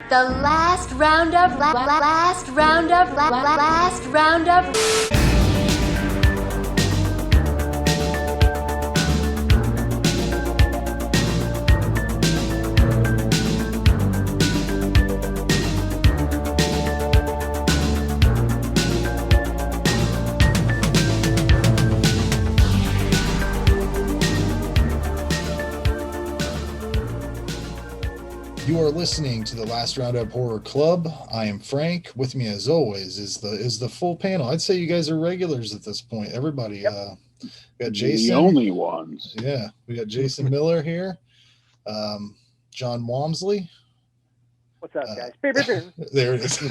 The last roundup, last roundup, last roundup. You are listening to the Last Roundup Horror Club. I am Frank. With me, as always, is the full panel. I'd say you guys are regulars at this point. Everybody, we got Jason. The only ones. Yeah, we got Jason Miller here. John Walmsley. What's up, guys? There it is.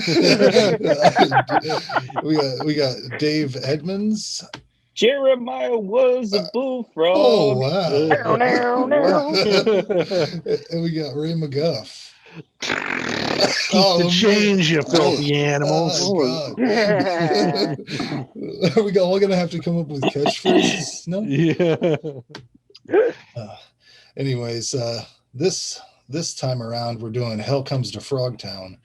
we got Dave Edmonds. Jeremiah was a bullfrog. Oh, wow. And we got Ray McGuff. Keep the change, you filthy animals. Are we all going to have to come up with catchphrases? No? Yeah. Anyways, this time around, we're doing Hell Comes to Frogtown,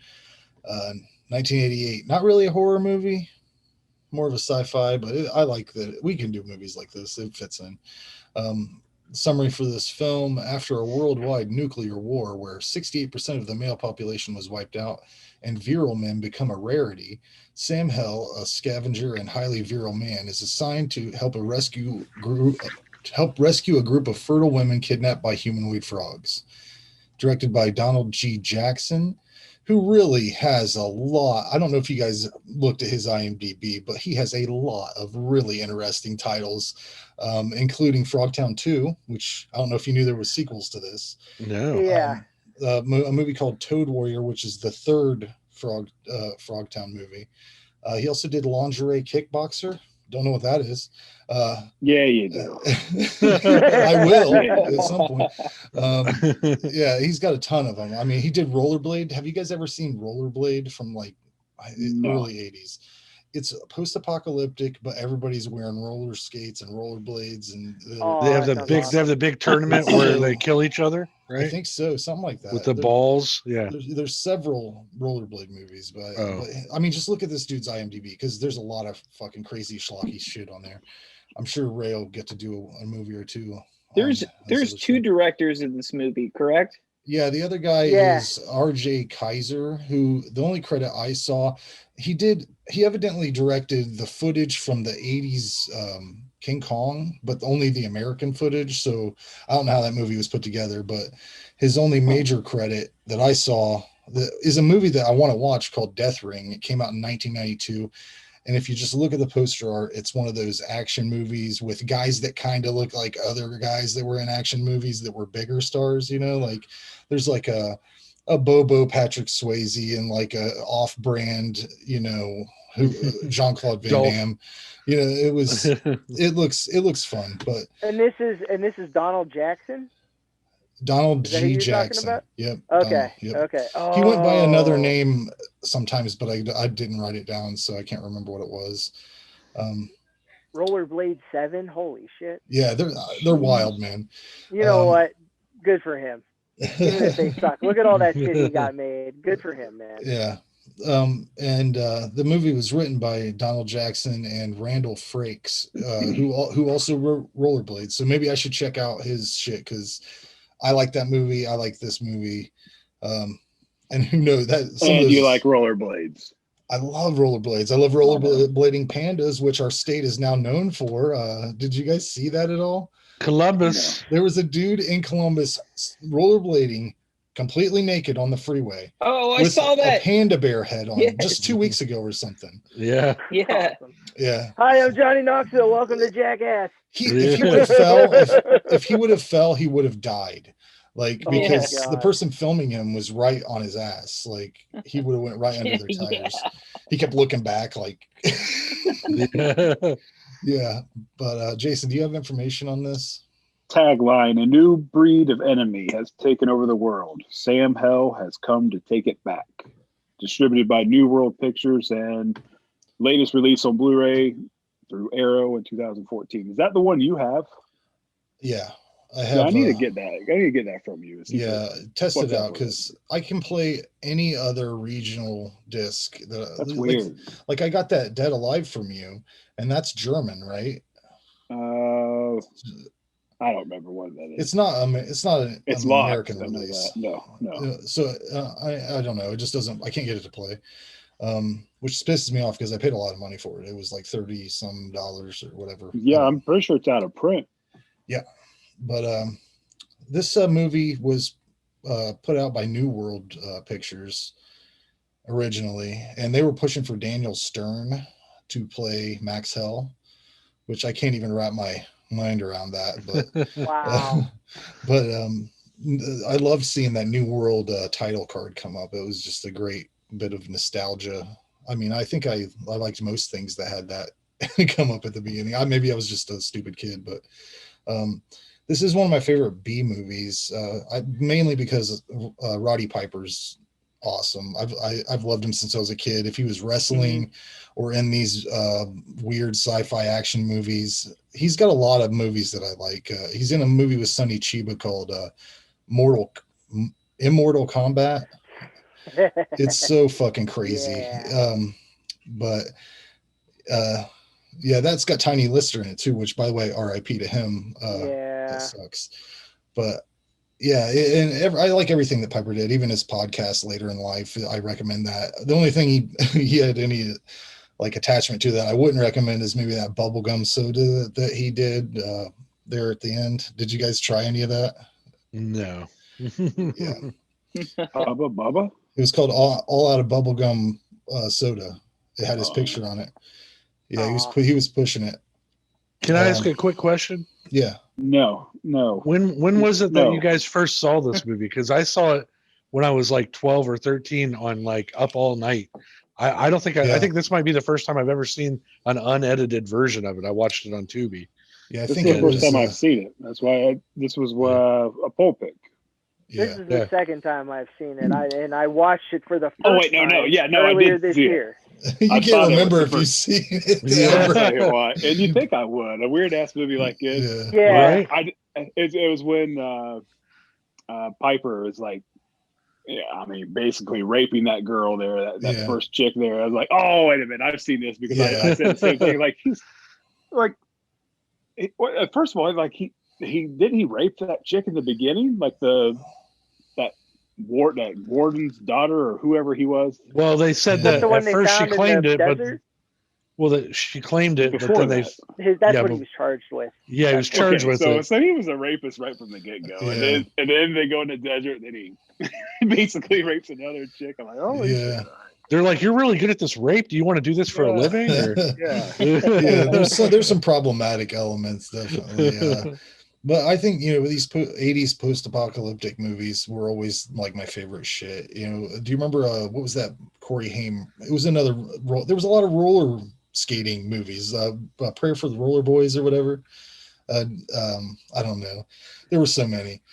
1988. Not really a horror movie. More of a sci-fi, but I like that we can do movies like this. It fits in. Summary for this film: after a worldwide nuclear war where 68% of the male population was wiped out and virile men become a rarity, Sam Hell, a scavenger and highly virile man, is assigned to help rescue a group of fertile women kidnapped by humanoid frogs. Directed by Donald G. Jackson, who really has a lot. I don't know if you guys looked at his IMDb, but he has a lot of really interesting titles, including Frogtown 2, which I don't know if you knew there were sequels to this. No. Yeah. A movie called Toad Warrior, which is the third Frogtown movie. He also did Lingerie Kickboxer. Don't know what that is. Yeah, you do. I will at some point. Yeah, he's got a ton of them. I mean, he did Rollerblade. Have you guys ever seen Rollerblade from like early 80s? It's post-apocalyptic, but everybody's wearing roller skates and rollerblades, and They have the big tournament where they kill each other, right? I think so, something like that. With the balls. Yeah. There's several rollerblade movies, but I mean, just look at this dude's IMDb, because there's a lot of fucking crazy schlocky shit on there. I'm sure Ray will get to do a movie or two. There's two directors in this movie, correct? Yeah, the other guy is R.J. Kaiser, who the only credit I saw, he evidently directed the footage from the 80s King Kong, but only the American footage. So I don't know how that movie was put together, but his only major credit that I saw is a movie that I want to watch called Death Ring. It came out in 1992. And if you just look at the poster art, it's one of those action movies with guys that kind of look like other guys that were in action movies that were bigger stars, you know, like there's like a Bobo Patrick Swayze and like a off-brand, you know, Jean-Claude Van Damme. You know, it looks fun, but and this is Donald Jackson. Donald G. Jackson. Yep. Okay. Yep. Okay. Oh. He went by another name sometimes, but I didn't write it down, so I can't remember what it was. Rollerblade 7. Holy shit. Yeah, they're wild, man. You know what? Good for him. Even if they suck. Look at all that shit he got made. Good for him, man. Yeah. And the movie was written by Donald Jackson and Randall Frakes, who also wrote Rollerblade. So maybe I should check out his shit, because I like that movie. I like this movie. And who knows that? You like rollerblades? I love rollerblades. I love rollerblading pandas, which our state is now known for. Did you guys see that at all? Columbus. There was a dude in Columbus rollerblading completely naked on the freeway. Oh, I saw that. A panda bear head on just 2 weeks ago or something. Yeah. Yeah. Awesome. Yeah. Hi, I'm Johnny Knoxville. Welcome to Jackass. If he would have fell, if he would have fell, he would have died. Like, because the person filming him was right on his ass. Like, he would have went right under their tires. He kept looking back like yeah. But Jason, do you have information on this? Tagline: a new breed of enemy has taken over the world. Sam Hell has come to take it back. Distributed by New World Pictures and latest release on Blu-ray through Arrow in 2014. Is that the one you have? Yeah. I Yeah, have. I need to get that. I need to get that from you. Yeah, test it what's up out with because I can play any other regional disc. That's weird. Like I got that Dead Alive from you, and that's German, right? I don't remember what that is. It's not. It's not an It's American locked. I know release. that. No. So I don't know. It just doesn't. I can't get it to play. Which pisses me off because I paid a lot of money for it. It was like $30 some or whatever. Yeah, I'm pretty sure it's out of print. Yeah, but this movie was put out by New World Pictures originally, and they were pushing for Daniel Stern to play Max Hell, which I can't even wrap my mind around that. But Wow. but I loved seeing that New World title card come up. It was just a great bit of nostalgia. I mean, I think I liked most things that had that come up at the beginning. Maybe I was just a stupid kid, but this is one of my favorite B movies, mainly because Roddy Piper's awesome. I've loved him since I was a kid. If he was wrestling or in these weird sci-fi action movies, he's got a lot of movies that I like. He's in a movie with Sonny Chiba called Immortal Kombat. It's so fucking crazy. Yeah. But yeah, that's got Tiny Lister in it too, which by the way, RIP to him. Yeah. That sucks. But yeah, I like everything that Piper did, even his podcast later in life. I recommend that. The only thing he had any like attachment to that I wouldn't recommend is maybe that bubblegum soda that he did there at the end. Did you guys try any of that? No. Yeah. Bubba? It was called All Out of Bubblegum Soda. It had his picture on it. Yeah, he was pushing it. Can I ask a quick question? Yeah. No. When was it that you guys first saw this movie? Because I saw it when I was like 12 or 13 on like Up All Night. I don't think I think this might be the first time I've ever seen an unedited version of it. I watched it on Tubi. Yeah, I this think is the it first was, time I've seen it. That's why this was a poll pick. Yeah. This is the second time I've seen it. I watched it for the first time I earlier did this see year. You can't remember if you've seen it. Yeah. And you think I would. A weird ass movie like this. Yeah. Right? It was when Piper was like, basically raping that girl there, that first chick there. I was like, oh, wait a minute, I've seen this because I said the same thing. Like he's like, first of all, like he didn't he rape that chick in the beginning, like that warden's daughter or whoever he was. Well, they said that at first she claimed it, but she claimed it, but then that's what he was charged with. Yeah, he was charged with it. So he was a rapist right from the get go, and then they go in the desert, and then he basically rapes another chick. I'm like, oh yeah. They're like, you're really good at this rape. Do you want to do this for a living? Or? Yeah. There's some problematic elements definitely. But I think these 80s post-apocalyptic movies were always like my favorite shit. Do you remember what was that Corey Haim? It was another. There was a lot of roller skating movies. Prayer for the Roller Boys or whatever. I don't know. There were so many.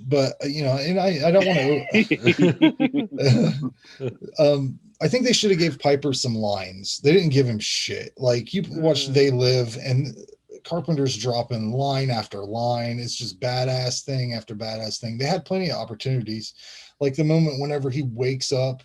But and I don't want to. I think they should have gave Piper some lines. They didn't give him shit. Like you watch They Live, and Carpenter's dropping line after line. It's just badass thing after badass thing. They had plenty of opportunities, like the moment whenever he wakes up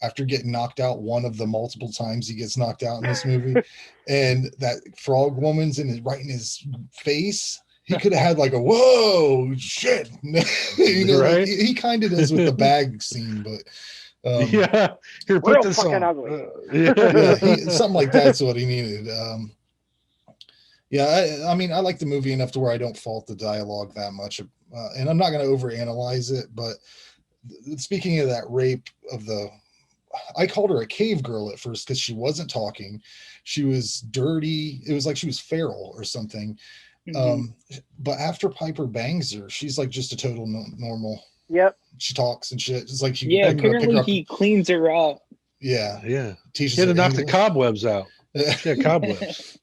after getting knocked out one of the multiple times he gets knocked out in this movie, and that frog woman's right in his face. He could have had like a whoa shit, right? Like, he kind of does with the bag scene, but here, put this on. Something like that's what he needed. I mean, I like the movie enough to where I don't fault the dialogue that much, and I'm not going to overanalyze it. But speaking of that rape I called her a cave girl at first because she wasn't talking. She was dirty. It was like she was feral or something. But after Piper bangs her, she's like just a total normal. Yep. She talks and shit. It's like apparently he cleans her up. Yeah. Teaches he had her to knock English. the cobwebs out. Yeah, cobwebs.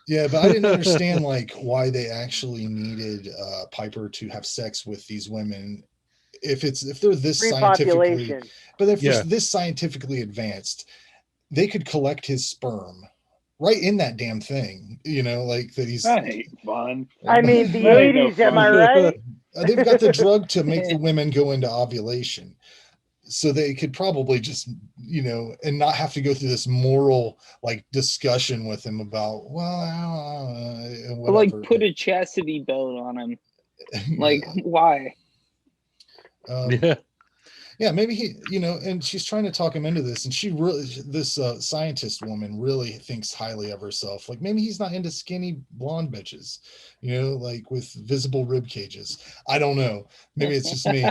Yeah, but I didn't understand like why they actually needed Piper to have sex with these women. If they're this scientifically, but if it's this scientifically advanced, they could collect his sperm right in that damn thing, like that he's. That ain't fun. I mean, the That ain't no 80s, am I fun. right? They've got the drug to make the women go into ovulation. So they could probably just, and not have to go through this moral like discussion with him about, whatever. Like put a chastity belt on him. Like why? Yeah, maybe he, and she's trying to talk him into this, and this scientist woman really thinks highly of herself. Like maybe he's not into skinny blonde bitches, like with visible rib cages. I don't know. Maybe it's just me,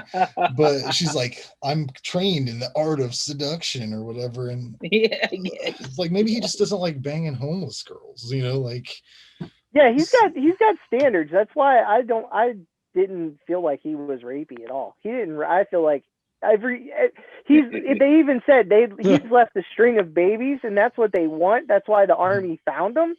but she's like, I'm trained in the art of seduction or whatever, and it's like maybe he just doesn't like banging homeless girls, like. Yeah, he's got standards. That's why I didn't feel like he was rapey at all. He didn't. I feel like. They even said he's left a string of babies, and that's what they want. That's why the army found him.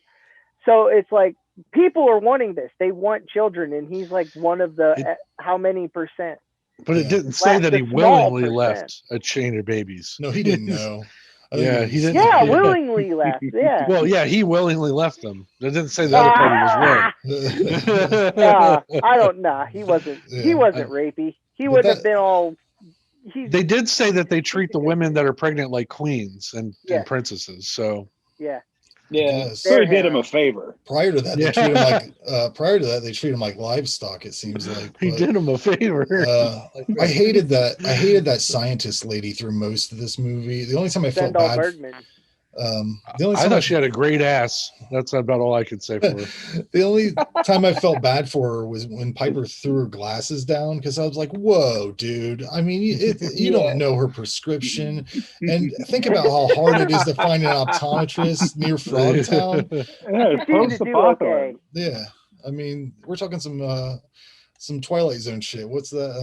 So it's like people are wanting this. They want children, and he's like one of the how many percent? But it didn't say that he willingly left a chain of babies. No, he didn't know. Yeah, he didn't. Yeah, willingly left. Yeah. Well, yeah, he willingly left them. It didn't say the other party was right. I don't know. He wasn't. Yeah. He wasn't rapey. He would have been all. They did say that they treat the women that are pregnant like queens and princesses. So yeah. So he did him a favor. Prior to that, they treat him like livestock. It seems like he did him a favor. I hated that scientist lady through most of this movie. The only time I felt bad. I thought she had a great ass. That's about all I could say for her. The only time I felt bad for her was when Piper threw her glasses down, because I was like, "Whoa, dude! I mean, you don't know her prescription." And think about how hard it is to find an optometrist near Frogtown. Yeah, I mean, we're talking some Twilight Zone shit. What's that?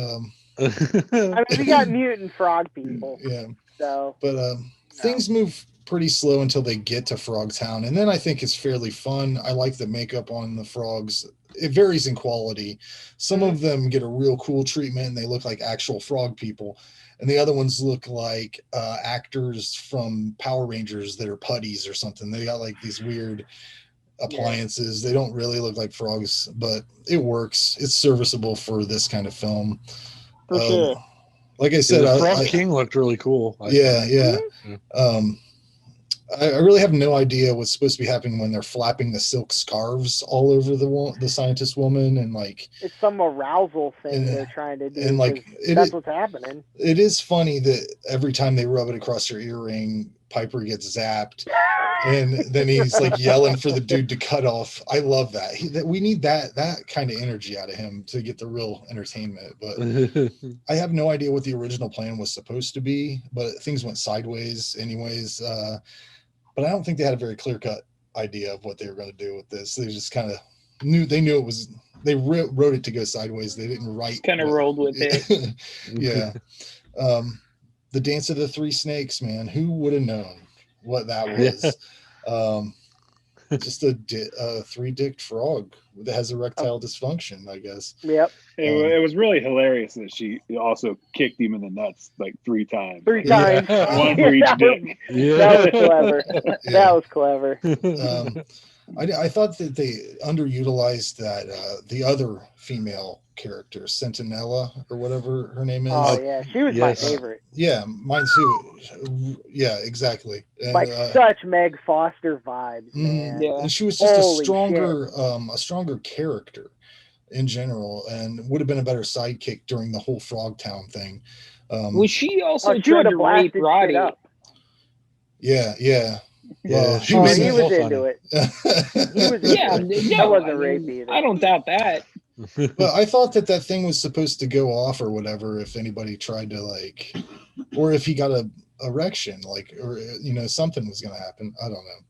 I mean, we got mutant frog people. Yeah. So, but things move pretty slow until they get to Frogtown, and then I think it's fairly fun. I like the makeup on the frogs. It varies in quality. Some of them get a real cool treatment and they look like actual frog people, and the other ones look like actors from Power Rangers that are putties or something. They got like these weird appliances. They don't really look like frogs, but it works. It's serviceable for this kind of film. For sure. Like I said, the Frog King looked really cool. Yeah. I really have no idea what's supposed to be happening when they're flapping the silk scarves all over the scientist woman, and like it's some arousal thing they're trying to do. And like that's what's happening. It is funny that every time they rub it across her earring, Piper gets zapped, and then he's like yelling for the dude to cut off. I love that. We need that kind of energy out of him to get the real entertainment. But I have no idea what the original plan was supposed to be, but things went sideways anyways. But I don't think they had a very clear-cut idea of what they were going to do with this. They just kind of knew it was. They wrote it to go sideways. They didn't write. Kind of rolled with it. Yeah. The Dance of the Three Snakes, man. Who would have known what that was? Just a three-dicked frog that has erectile dysfunction, I guess. Yep. It was really hilarious that she also kicked him in the nuts like 3 times. 3 times. One for each dick. That was clever. That was clever. I thought that they underutilized that the other female character, Sentinella or whatever her name is. Oh yeah, she was my favorite. Yeah, mine too. Yeah, exactly. And, like such Meg Foster vibes, man. Yeah. And she was just a stronger character in general, and would have been a better sidekick during the whole Frogtown thing. Was she also trying to rape Roddy? Yeah. He was into it. That wasn't rape either. I don't doubt that. But I thought that thing was supposed to go off or whatever if anybody tried to like, or if he got a erection, like, or something was going to happen. I don't know.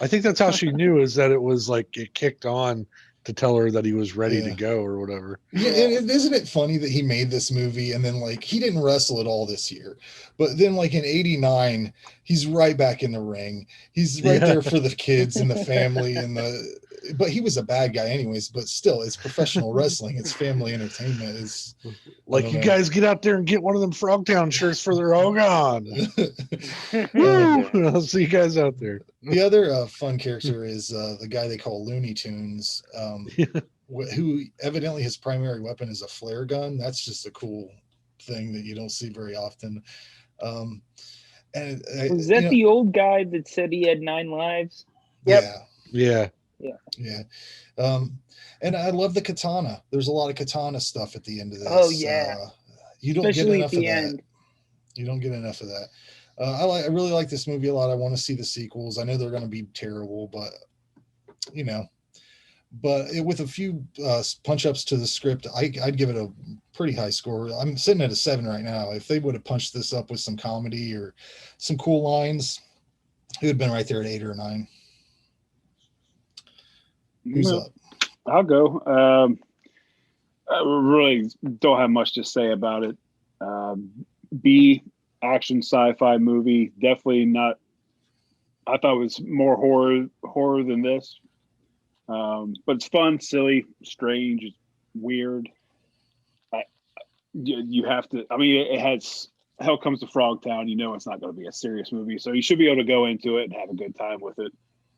I think that's how she knew, is that it was like it kicked on to tell her that he was ready to go or whatever. Yeah, and isn't it funny that he made this movie and then like he didn't wrestle at all this year, but then like in '89 he's right back in the ring. He's right there for the kids and the family and but he was a bad guy anyways. But still, it's professional wrestling. It's family entertainment. It's like, you guys get out there and get one of them Frogtown shirts for their Ogon. I'll see you guys out there. The other fun character is the guy they call Looney Tunes, who evidently his primary weapon is a flare gun. That's just a cool thing that you don't see very often. Was that the old guy that said he had 9 lives? Yep. Yeah. And I love the katana. There's a lot of katana stuff at the end of this. Oh yeah. You don't Especially get enough at the of end. that. You don't get enough of that. I really like this movie a lot. I want to see the sequels. I know they're going to be terrible, but with a few punch ups to the script, I'd give it a pretty high score. I'm sitting at a 7 right now. If they would have punched this up with some comedy or some cool lines, it would have been right there at 8 or 9. Who's up? I'll go. I really don't have much to say about it. B action sci-fi movie, definitely not. I thought it was more horror than this, but it's fun, silly, strange, weird. You have to. I mean, it has. Hell Comes to Frogtown. You know, it's not going to be a serious movie, so you should be able to go into it and have a good time with it.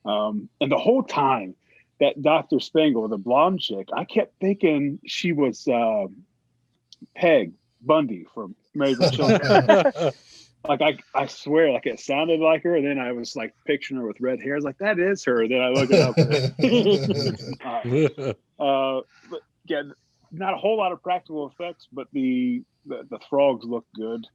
And the whole time, that Dr. Spangle, the blonde chick, I kept thinking she was Peg Bundy from Married with Children. Like I swear, like it sounded like her, and then I was like picturing her with red hair. I was like, that is her. Then I looked it up. But yeah, not a whole lot of practical effects, but the frogs look good.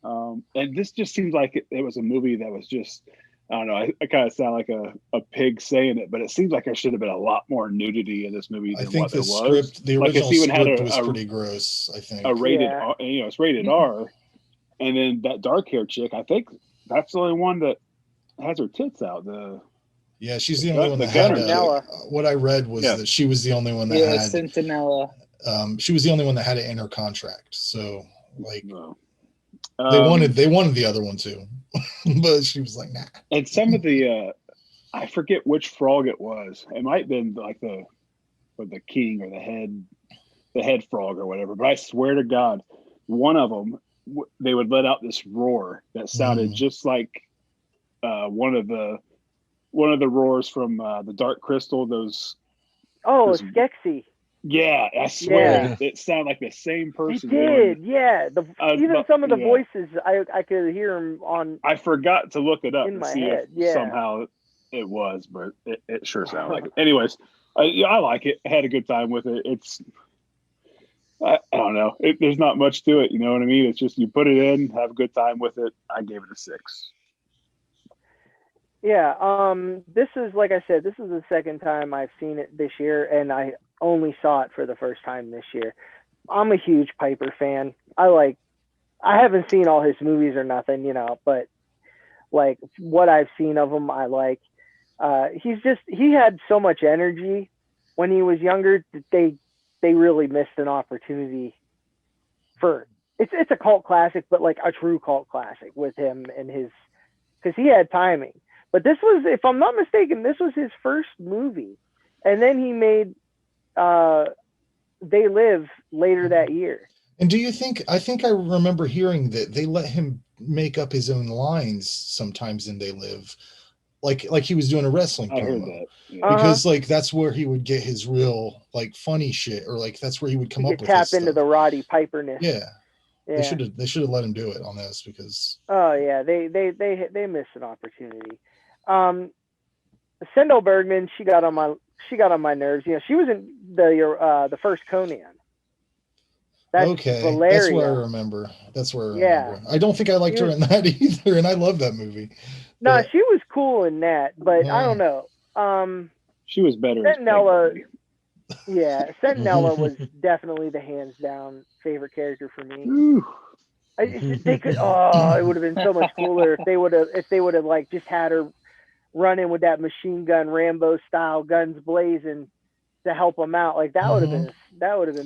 And this just seems like it was a movie that was just, I don't know, I kind of sound like a pig saying it, but it seems like there should have been a lot more nudity in this movie than what there was. Script, the original like script was pretty gross, I think. A rated, it's rated R. And then that dark hair chick, I think that's the only one that has her tits out. She's the only one that had what I read was that she was the only one that had Centinella. She was the only one that had it in her contract. So like they wanted the other one too. But she was like, nah. And some of the I forget which frog it was. It might have been like the king or the head frog or whatever. But I swear to God, one of them, they would let out this roar that sounded just like one of the roars from the Dark Crystal. Skeksis. Yeah, I swear it sounded like the same person. He did, yeah. Even some of the voices, I could hear them on. I forgot to look it up in to my see head. if somehow it was, but it sure sounded like it. Anyways, I like it. I had a good time with it. It's I don't know. There's not much to it. You know what I mean? It's just you put it in, have a good time with it. I gave it a 6. Yeah. This is, like I said, this is the second time I've seen it this year, and I only saw it for the first time this year. I'm a huge Piper fan. I haven't seen all his movies or nothing, but like what I've seen of him, I like. He had so much energy when he was younger that they really missed an opportunity for it's a cult classic, but like a true cult classic with him and because he had timing. But this was, if I'm not mistaken, this was his first movie, and then he made They Live later that year. And do you think? I think I remember hearing that they let him make up his own lines sometimes in They Live. Like he was doing a wrestling promo. I heard that. Yeah. Because like that's where he would get his real like funny shit, or like that's where he would come up with tap his into stuff. the Roddy Piper-ness. Yeah. They should have let him do it on this because they missed an opportunity. Sendel Bergman, she got on my nerves. She was in the first Conan. That's Valeria. That's where I remember. I don't think I liked her in that either, and I love that movie. No, she was cool in that, but I don't know. She was better. Sentinella. Sentinella was definitely the hands down favorite character for me. They could. It would have been so much cooler if they would have like just had her run in with that machine gun Rambo style, guns blazing, to help him out. Like that would have been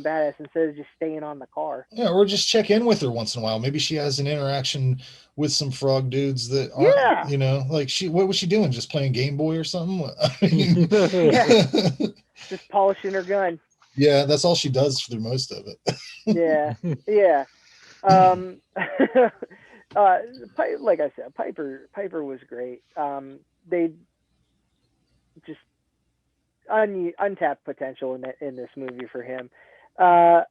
badass instead of just staying on the car. Yeah, or just check in with her once in a while. Maybe she has an interaction with some frog dudes that aren't, you know, like what was she doing? Just playing Game Boy or something? I mean, just polishing her gun. Yeah, that's all she does for most of it. Yeah. Like I said, Piper was great. They just untapped potential in this movie for him. I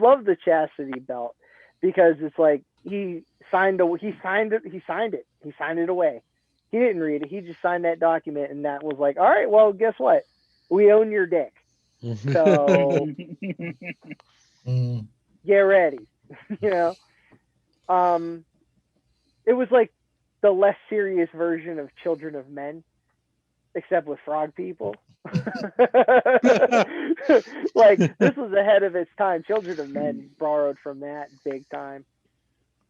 love the chastity belt because it's like he signed it away. He didn't read it. He just signed that document, and that was like, all right, well, guess what? We own your dick. So get ready. You know, it was like the less serious version of Children of Men, except with frog people. Like this was ahead of its time. Children of Men borrowed from that big time.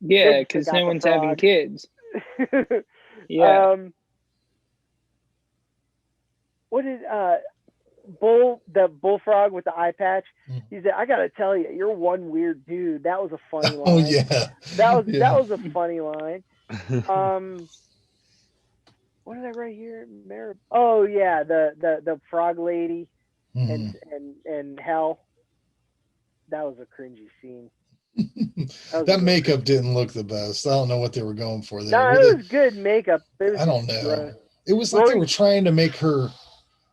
Yeah, because no one's having kids. Yeah. What did the bullfrog with the eye patch? He said, "I gotta tell you, you're one weird dude." That was a funny line. Oh yeah, that was a funny line. What did I write here? Oh yeah, the frog lady and Hell. That was a cringy scene. That makeup didn't look the best. I don't know what they were going for there. No, it was good makeup. I don't know. It was like they were trying to make her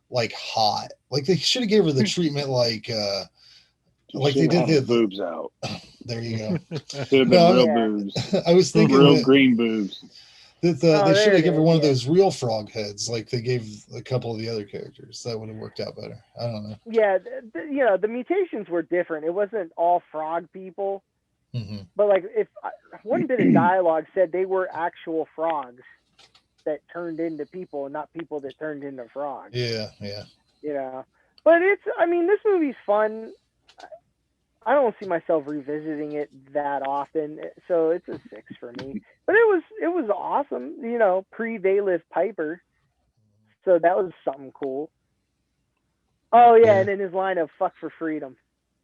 like hot. Like they should have gave her the treatment like they did the boobs out. There you go. Should have been real boobs. I was thinking real green boobs. They should have given her one of those real frog heads, like they gave a couple of the other characters. That would have worked out better. I don't know. Yeah, the mutations were different. It wasn't all frog people, but like if one bit of dialogue said they were actual frogs that turned into people and not people that turned into frogs. Yeah. You know, but this movie's fun. I don't see myself revisiting it that often, so it's a 6 for me. But it was awesome, you know, pre-They Piper. So that was something cool. Oh yeah, and then his line of "fuck for freedom,"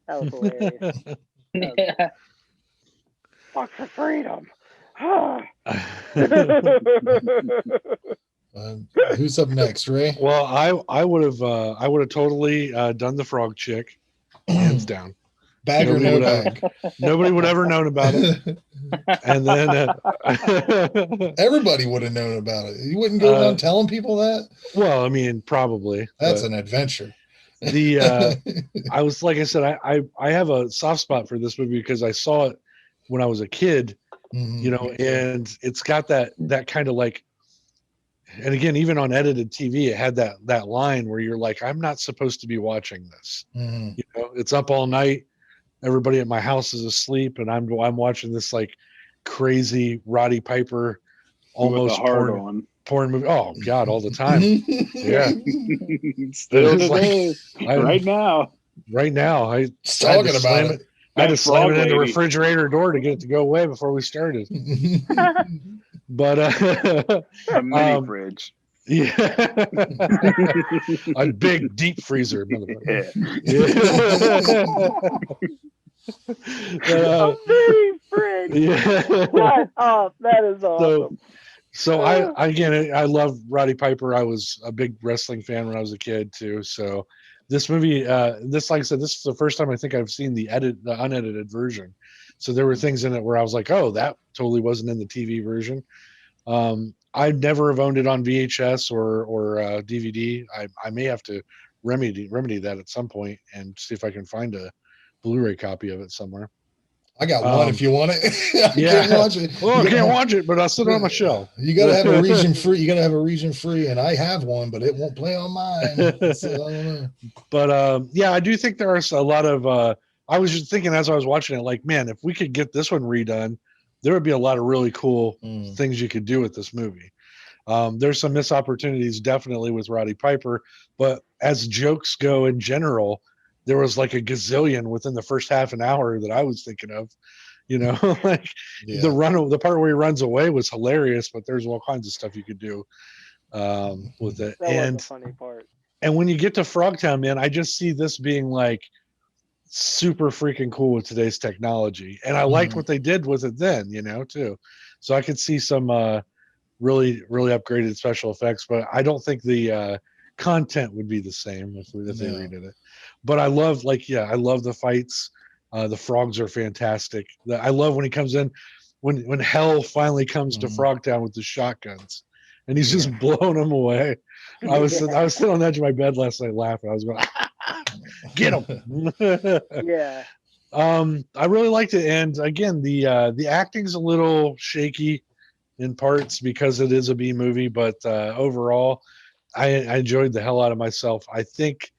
that was hilarious. Yeah. Fuck for freedom. Who's up next, Ray? Well, I would have totally done the frog chick, hands down. Bag or no bag? Nobody would ever known about it. And then everybody would have known about it. You wouldn't go around telling people that? Well, I mean, probably. That's an adventure. I was, like I said, I have a soft spot for this movie because I saw it when I was a kid, you know, and it's got that kind of like, and again, even on edited TV, it had that line where you're like, I'm not supposed to be watching this. You know, it's up all night. Everybody at my house is asleep, and I'm watching this like crazy Roddy Piper, almost porn movie. Oh God, all the time. Yeah, still today, right now. I talking about it. I had to slam it in the refrigerator door to get it to go away before we started. But a mini fridge. Yeah, a big deep freezer. A mini fridge. Yeah. Shut up. That is awesome. So I love Roddy Piper. I was a big wrestling fan when I was a kid too. So this movie, like I said, this is the first time I think I've seen the unedited version. So there were things in it where I was like, oh, that totally wasn't in the TV version. I never have owned it on VHS or DVD. I may have to remedy that at some point and see if I can find a Blu-ray copy of it somewhere. I got one if you want it. Yeah. Can't watch it. Well, I can't watch it, but I'll sit on my shelf. You got to have a region free. You got to have a region free, and I have one, but it won't play on mine. So, I don't know. But yeah, I do think there are a lot of. I was just thinking as I was watching it, like, man, if we could get this one redone, there would be a lot of really cool things you could do with this movie. There's some missed opportunities definitely with Roddy Piper, but as jokes go in general, there was like a gazillion within the first half an hour that I was thinking of, you know, like the part where he runs away was hilarious, but there's all kinds of stuff you could do with it. That was the funny part. And when you get to Frogtown, man, I just see this being like super freaking cool with today's technology. And I liked what they did with it then, too. So I could see some really, really upgraded special effects, but I don't think the content would be the same if they redid it. But I love, I love the fights. The frogs are fantastic. I love when he comes in, when Hell finally comes to Frogtown with the shotguns, and he's just blowing them away. I was sitting on the edge of my bed last night laughing. I was going, get him. Yeah. I really liked it, and again, the acting's a little shaky in parts because it is a B movie, but overall, I enjoyed the hell out of myself. I think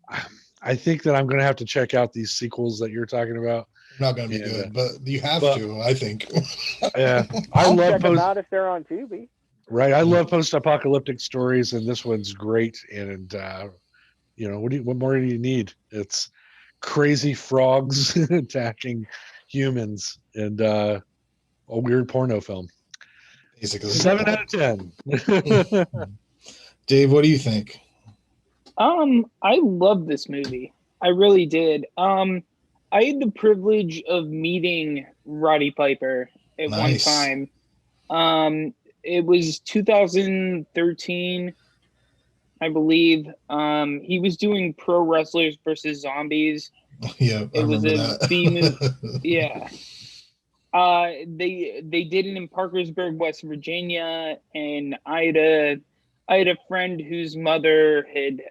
that I'm going to have to check out these sequels that you're talking about. Not going to be good, but you have to, I think. Yeah, I'll check them out if they're on Tubi. Right, I love post-apocalyptic stories, and this one's great. And what more do you need? It's crazy frogs attacking humans and a weird porno film. Basically, 7 out of 10. Dave, what do you think? I love this movie. I really did. I had the privilege of meeting Roddy Piper at one time. It was 2013, I believe. He was doing Pro Wrestlers versus Zombies. Yeah, it was a B-movie. Yeah. They did it in Parkersburg, West Virginia, and I had a friend whose mother had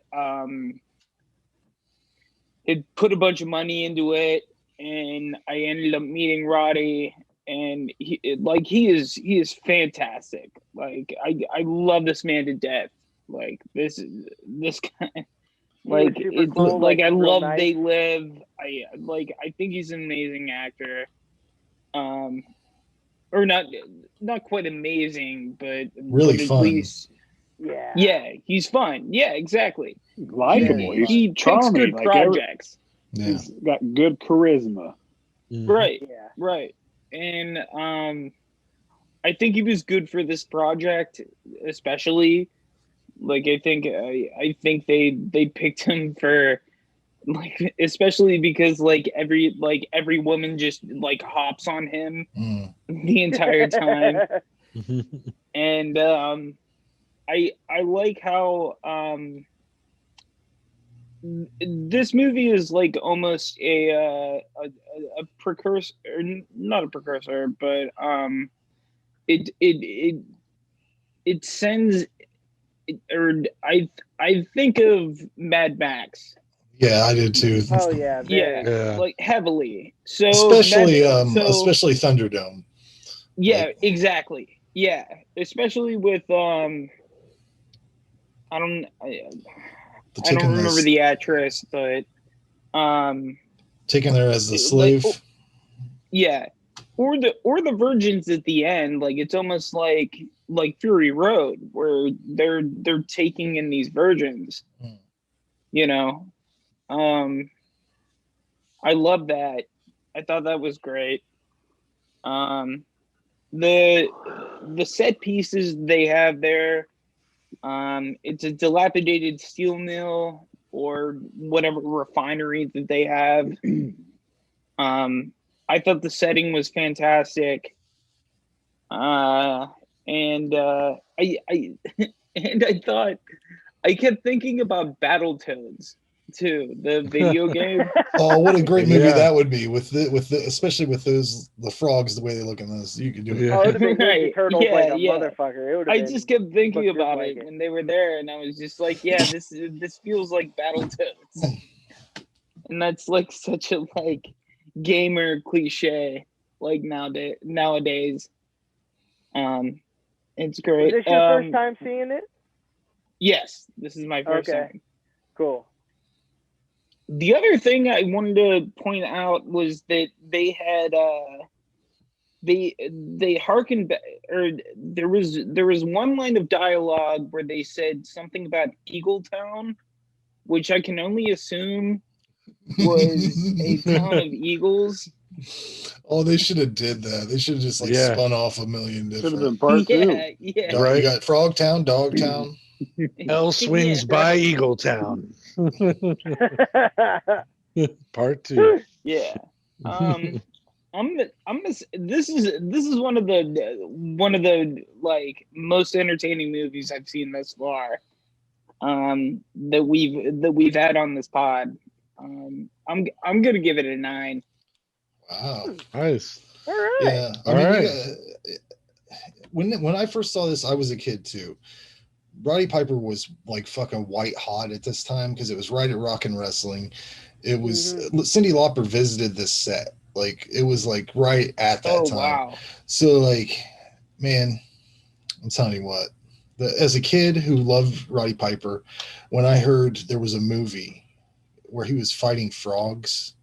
put a bunch of money into it, and I ended up meeting Roddy, and he is fantastic. Like I love this man to death. Like this guy. Like it's cool, like I love nice. They Live. I think he's an amazing actor. Or not quite amazing, but really fun. Least, yeah, he's fun. Yeah, exactly. Likeable. He picks good projects. He's got good charisma. Right. Yeah. Right. And I think he was good for this project, especially. Like I think they picked him for especially because every woman just hops on him the entire time. And I like how this movie is almost a precursor, or not a precursor, but it sends, or I think of Mad Max. Yeah, I did too. Oh yeah, yeah, heavily. So especially Thunderdome. Yeah, exactly. Yeah, especially with I don't remember the actress, but taking her as the slave. Yeah, or the virgins at the end. It's almost like Fury Road, where they're taking in these virgins. I love that. I thought that was great. The set pieces they have there, it's a dilapidated steel mill or whatever refinery that they have. I thought the setting was fantastic. And I thought, I kept thinking about Battletoads too, the video game. Oh, what a great movie that would be with the especially with the frogs, the way they look in those. You could do it. Yeah. Oh, it would have been Ninja Turtles motherfucker. I just kept thinking about it when they were there, and I was just like, yeah, this feels like Battletoads. And that's such a gamer cliche nowadays. It's great. Was this your first time seeing it? Yes, this is my first time. Cool. The other thing I wanted to point out was that they had they harkened back, or there was one line of dialogue where they said something about Eagletown, which I can only assume was a town of eagles. Oh, they should have did that. They should have just spun off a million different. Should have been part two. Yeah. Right. You got Frogtown, Dogtown. Hell swings by Eagle Town. Part 2. Yeah. This is one of the like most entertaining movies I've seen thus far. That we've had on this pod. I'm gonna give it a 9. Wow. Nice. All right. Yeah. I mean, when I first saw this, I was a kid too. Roddy Piper was like fucking white hot at this time because it was right at Rock and Wrestling. It was Cyndi Lauper visited this set. Like it was like right at that time. Wow. So like, man, I'm telling you what. As a kid who loved Roddy Piper, when I heard there was a movie where he was fighting frogs,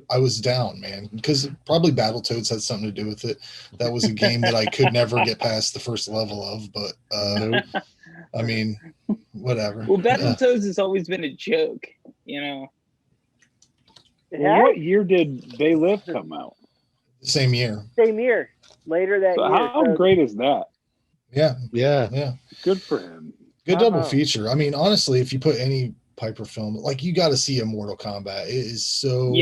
I was down, man, because probably Battletoads had something to do with it. That was a game that I could never get past the first level of, but I mean, whatever. Well, Battletoads has always been a joke, you know. Well, what year did They Live come out? Same year. Same year. Later that year. How great is that? Yeah. Good for him. Good double feature. I mean, honestly, if you put any Piper film, like you got to see a Mortal Kombat. It is so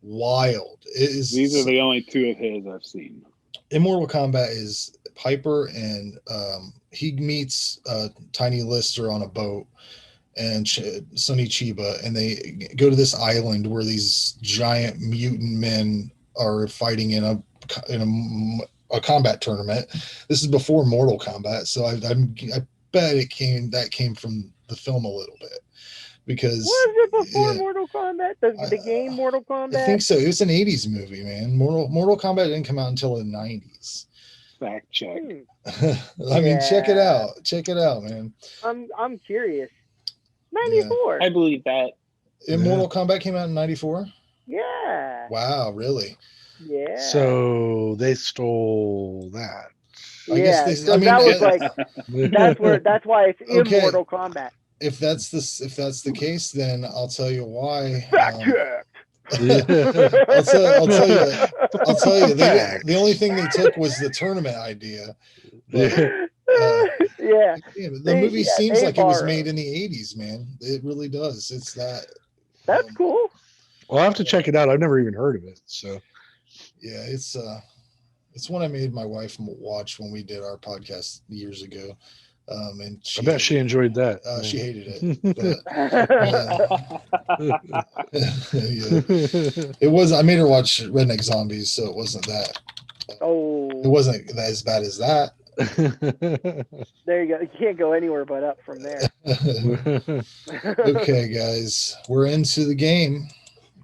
wild. It is. These are the only 2 of his I've seen. Immortal Kombat is Piper and he meets Tiny Lister on a boat and Sonny Chiba, and they go to this island where these giant mutant men are fighting in a combat tournament. This is before Mortal Kombat, so I bet that came from the film a little bit. Because was it before Mortal Kombat? The game Mortal Kombat? I think so. It was an 80s movie, man. Mortal Kombat didn't come out until the 90s. Fact check. I mean, check it out. Check it out, man. I'm curious. 94. I believe that. Mortal Kombat came out in 94? Yeah. Wow, really? Yeah. So they stole that. I guess that was like that's why it's in Mortal Kombat. If that's the case, then I'll tell you why. Fact check. I'll tell you. The only thing they took was the tournament idea. But, the movie seems like it was made in the 80s, man. It really does. It's that. That's cool. Well, I'll have to check it out. I've never even heard of it. So. Yeah, it's one I made my wife watch when we did our podcast years ago. And I bet she enjoyed that. She hated it. But, it was. I made her watch Redneck Zombies, so it wasn't that. It wasn't as bad as that. There you go. You can't go anywhere but up from there. Okay, guys, we're into the game.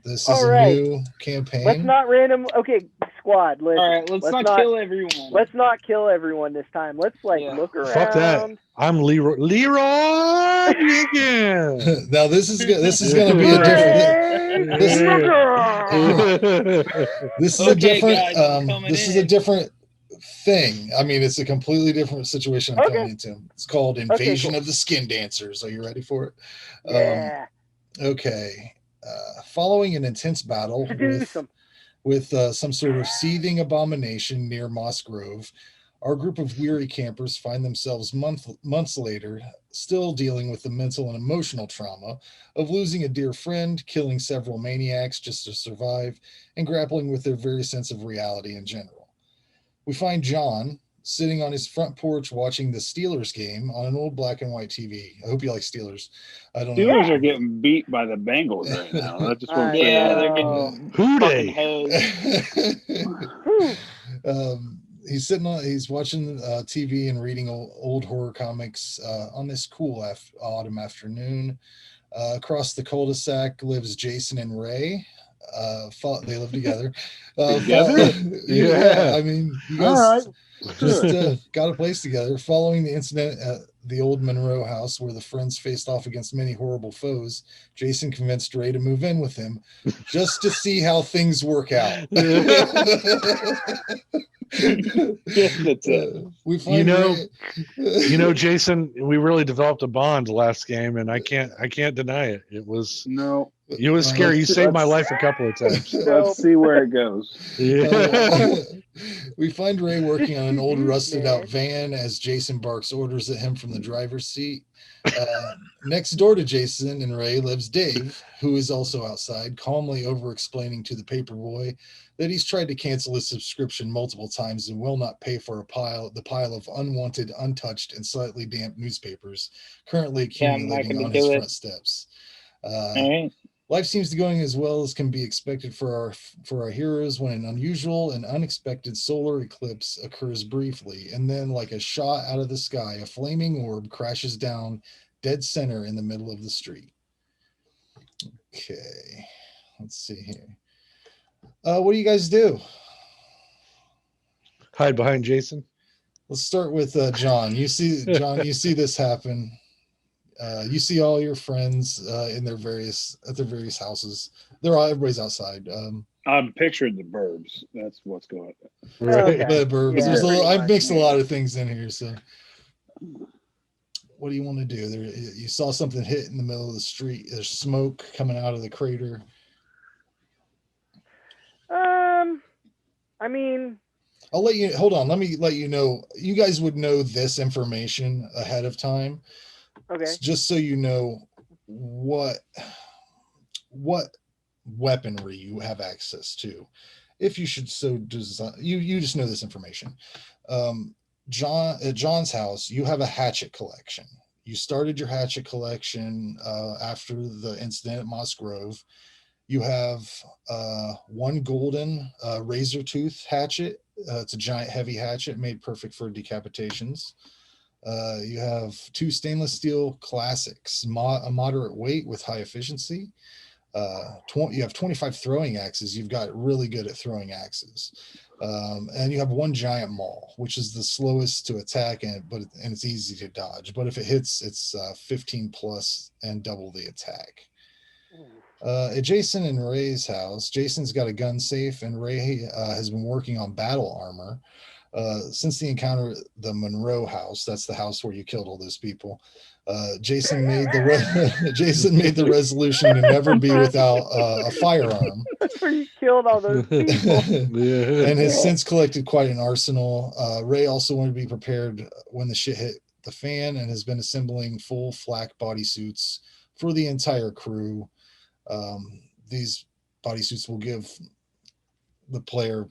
This is a new campaign. Let's not random. Okay, squad. Listen, all right, let's not kill everyone. Let's not kill everyone this time. Let's look around. Fuck that. I'm Leroy Jenkins. Now this is going to be a different. This is a different. This is a different thing. I mean, it's a completely different situation I'm coming into. It's called Invasion of the Skin Dancers. Are you ready for it? Yeah. Okay. Following an intense battle with some sort of seething abomination near Moss Grove, our group of weary campers find themselves months later still dealing with the mental and emotional trauma of losing a dear friend, killing several maniacs just to survive, and grappling with their very sense of reality in general. We find John sitting on his front porch watching the Steelers game on an old black and white TV. I hope you like Steelers. I don't know. Steelers are getting beat by the Bengals right now. That's just what they're getting fucking hosed. He's watching TV and reading old horror comics on this cool autumn afternoon. Across the cul-de-sac lives Jason and Ray. They live together. Together? Yeah. I mean, you guys just got a place together. Following the incident at the old Monroe house where the friends faced off against many horrible foes, Jason convinced Ray to move in with him just to see how things work out. That's it. We find Jason, we really developed a bond last game, and I can't deny it. It was You was scary. You saved my life a couple of times. Let's see where it goes. We find Ray working on an old rusted out van as Jason barks orders at him from the driver's seat. Next door to Jason and Ray lives Dave, who is also outside, calmly over-explaining to the paperboy that he's tried to cancel his subscription multiple times and will not pay for the pile of unwanted, untouched, and slightly damp newspapers currently accumulating on his front steps. Life seems to be going as well as can be expected for our heroes when an unusual and unexpected solar eclipse occurs briefly, and then, like a shot out of the sky, a flaming orb crashes down dead center in the middle of the street. Okay, let's see here. What do you guys do? Hide behind Jason. Let's start with John. You see this happen. You see all your friends in their various houses. Everybody's outside. I'm picturing the burbs. That's what's going on. Right. The burbs. Yeah, I've mixed a lot of things in here. So, what do you want to do? You saw something hit in the middle of the street. There's smoke coming out of the crater. I mean, I'll let you hold on. Let me let you know. You guys would know this information ahead of time. Okay. Just so you know what weaponry you have access to, if you should so design. You just know this information. At John's house, you have a hatchet collection. You started your hatchet collection after the incident at Moss Grove. You have one golden razor tooth hatchet. It's a giant heavy hatchet made perfect for decapitations. You have two stainless steel classics, a moderate weight with high efficiency. You have 25 throwing axes. You've got really good at throwing axes. And you have one giant maul, which is the slowest to attack, and it's easy to dodge. But if it hits, it's 15 plus and double the attack. At Jason and Ray's house, Jason's got a gun safe, and Ray has been working on battle armor. Since the encounter at the Monroe house, that's the house where you killed all those people, Jason made the resolution to never be without a firearm. That's where you killed all those people. And has since collected quite an arsenal. Ray also wanted to be prepared when the shit hit the fan and has been assembling full flak bodysuits for the entire crew. These bodysuits will give the player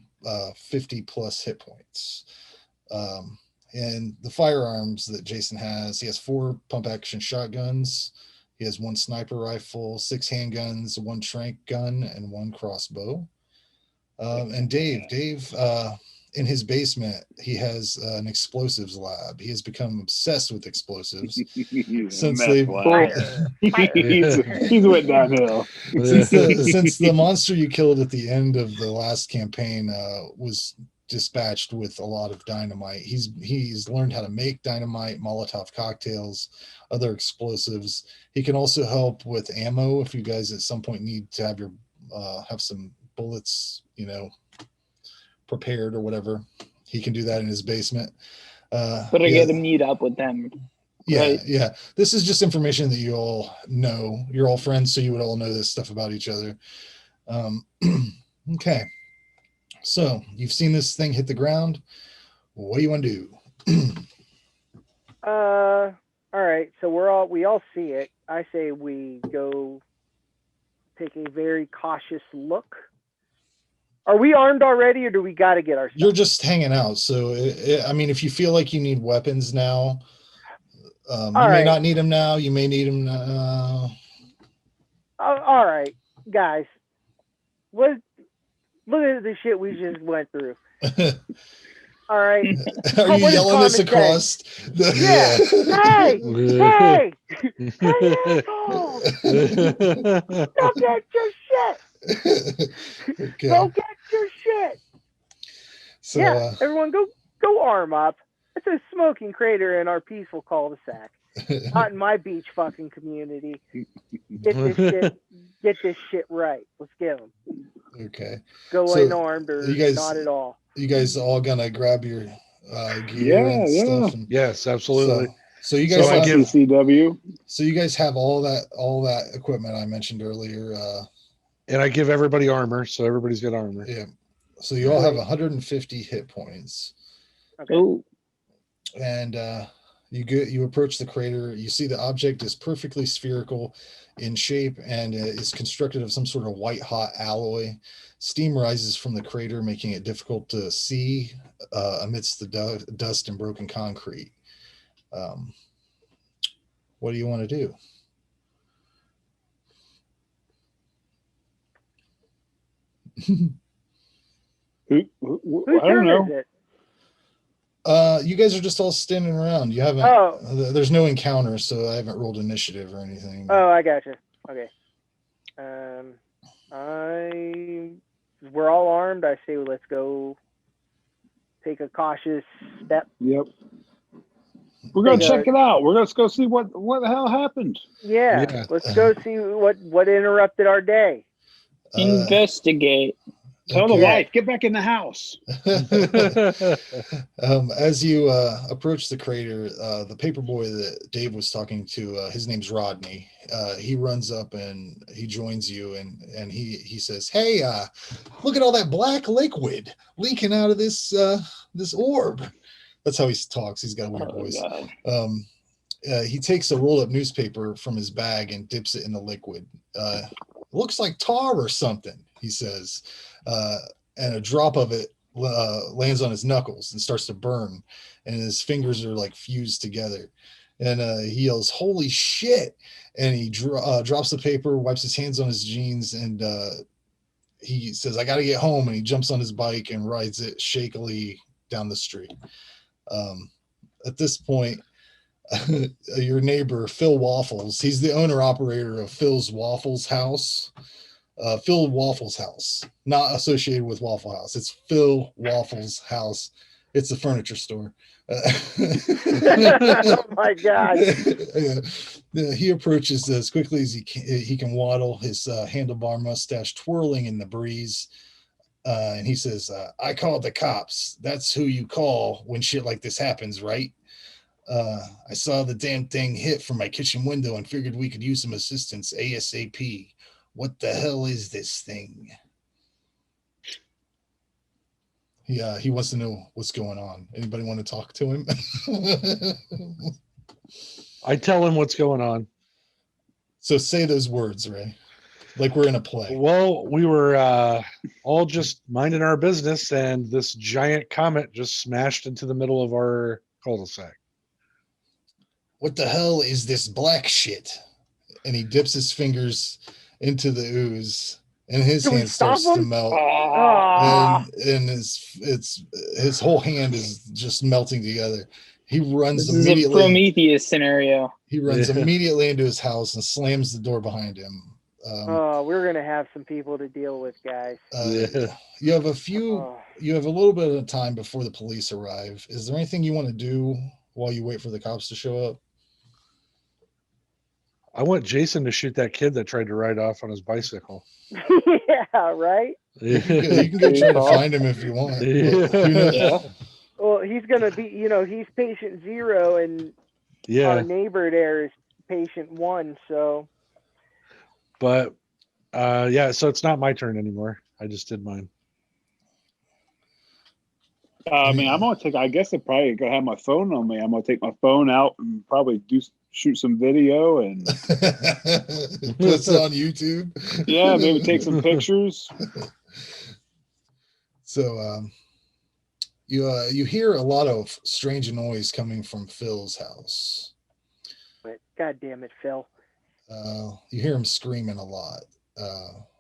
50 plus hit points. And the firearms that Jason has, he has 4 pump action shotguns. He has 1 sniper rifle, 6 handguns, 1 tranq gun, and 1 crossbow. And Dave, in his basement, he has an explosives lab. He has become obsessed with explosives since they he's went downhill. Since the monster you killed at the end of the last campaign was dispatched with a lot of dynamite. He's learned how to make dynamite, Molotov cocktails, other explosives. He can also help with ammo if you guys at some point need to have some bullets, prepared or whatever. He can do that in his basement. But I got to meet up with them. Yeah. This is just information that you all know. You're all friends, so you would all know this stuff about each other. Okay. So you've seen this thing hit the ground. What do you want to do? All right. So we all see it. I say we go take a very cautious look. Are we armed already, or do we got to get our stuff? You're just hanging out. So, if you feel like you need weapons now, may not need them now. You may need them now. All right, guys. Look at the shit we just went through. All right. Are you yelling this across? Yeah. Hey, asshole! Go get your shit. Okay. Go get your shit. So, everyone go arm up. It's a smoking crater in our peaceful cul-de-sac. Not in my beach fucking community. Get this shit right. Let's get them. Okay. Go unarmed or not at all. You guys all gonna grab your gear and stuff? Yes, absolutely. So you guys I have, give CCW. so you guys have all that equipment I mentioned earlier. And I give everybody armor, so everybody's got armor. Yeah. So you all have 150 hit points. Okay. Oh, And you approach the crater. You see the object is perfectly spherical in shape and is constructed of some sort of white hot alloy. Steam rises from the crater, making it difficult to see amidst the dust and broken concrete. What do you want to do? Whose Whose I don't turn know. is it? You guys are just all standing around. You haven't. Oh. There's no encounter, so I haven't rolled initiative or anything. Oh, I gotcha. Okay. We're all armed. I say let's go take a cautious step. Yep. We're gonna check it out. We're gonna go see what the hell happened. Yeah. Let's go see what interrupted our day. investigate. Tell the wife, get back in the house. As you approach the crater, the paper boy that Dave was talking to, his name's Rodney. He runs up and he joins you, and he says, "Hey, look at all that black liquid leaking out of this orb." That's how he talks. He's got a weird voice. He takes a rolled up newspaper from his bag and dips it in the liquid. Looks like tar or something, he says. And a drop of it lands on his knuckles and starts to burn, and his fingers are like fused together. And he yells, "Holy shit!" And he drops the paper, wipes his hands on his jeans, and he says, "I got to get home." And he jumps on his bike and rides it shakily down the street. At this point, your neighbor, Phil Waffles, he's the owner operator of Phil's Waffles House. Phil Waffles House, not associated with Waffle House. It's Phil Waffles House. It's a furniture store. Oh my God. He approaches as quickly as he can waddle, his handlebar mustache twirling in the breeze. And he says, "I called the cops. That's who you call when shit like this happens, right? I saw the damn thing hit from my kitchen window and figured we could use some assistance ASAP. What the hell is this thing?" He wants to know what's going on. Anybody want to talk to him? I tell him what's going on. So say those words, Ray. Like we're in a play. Well, we were all just minding our business, and this giant comet just smashed into the middle of our cul-de-sac. What the hell is this black shit? And he dips his fingers into the ooze, and his hand starts to melt. And his whole hand is just melting together. He runs this immediately. Is a Prometheus scenario. He runs immediately into his house and slams the door behind him. We're gonna have some people to deal with, guys. You have you have a little bit of time before the police arrive. Is there anything you want to do while you wait for the cops to show up? I want Jason to shoot that kid that tried to ride off on his bicycle. Yeah, right? You can go try to find him if you want. Who knows? Well, he's gonna be, he's patient 0, and our neighbor there is patient 1. So, but so it's not my turn anymore. I just did mine. I mean, I'm gonna take. I guess I'm probably gonna have my phone on me. I'm gonna take my phone out and probably shoot some video and put it on YouTube. Yeah, maybe take some pictures. So you hear a lot of strange noise coming from Phil's house. God damn it, Phil. You hear him screaming a lot.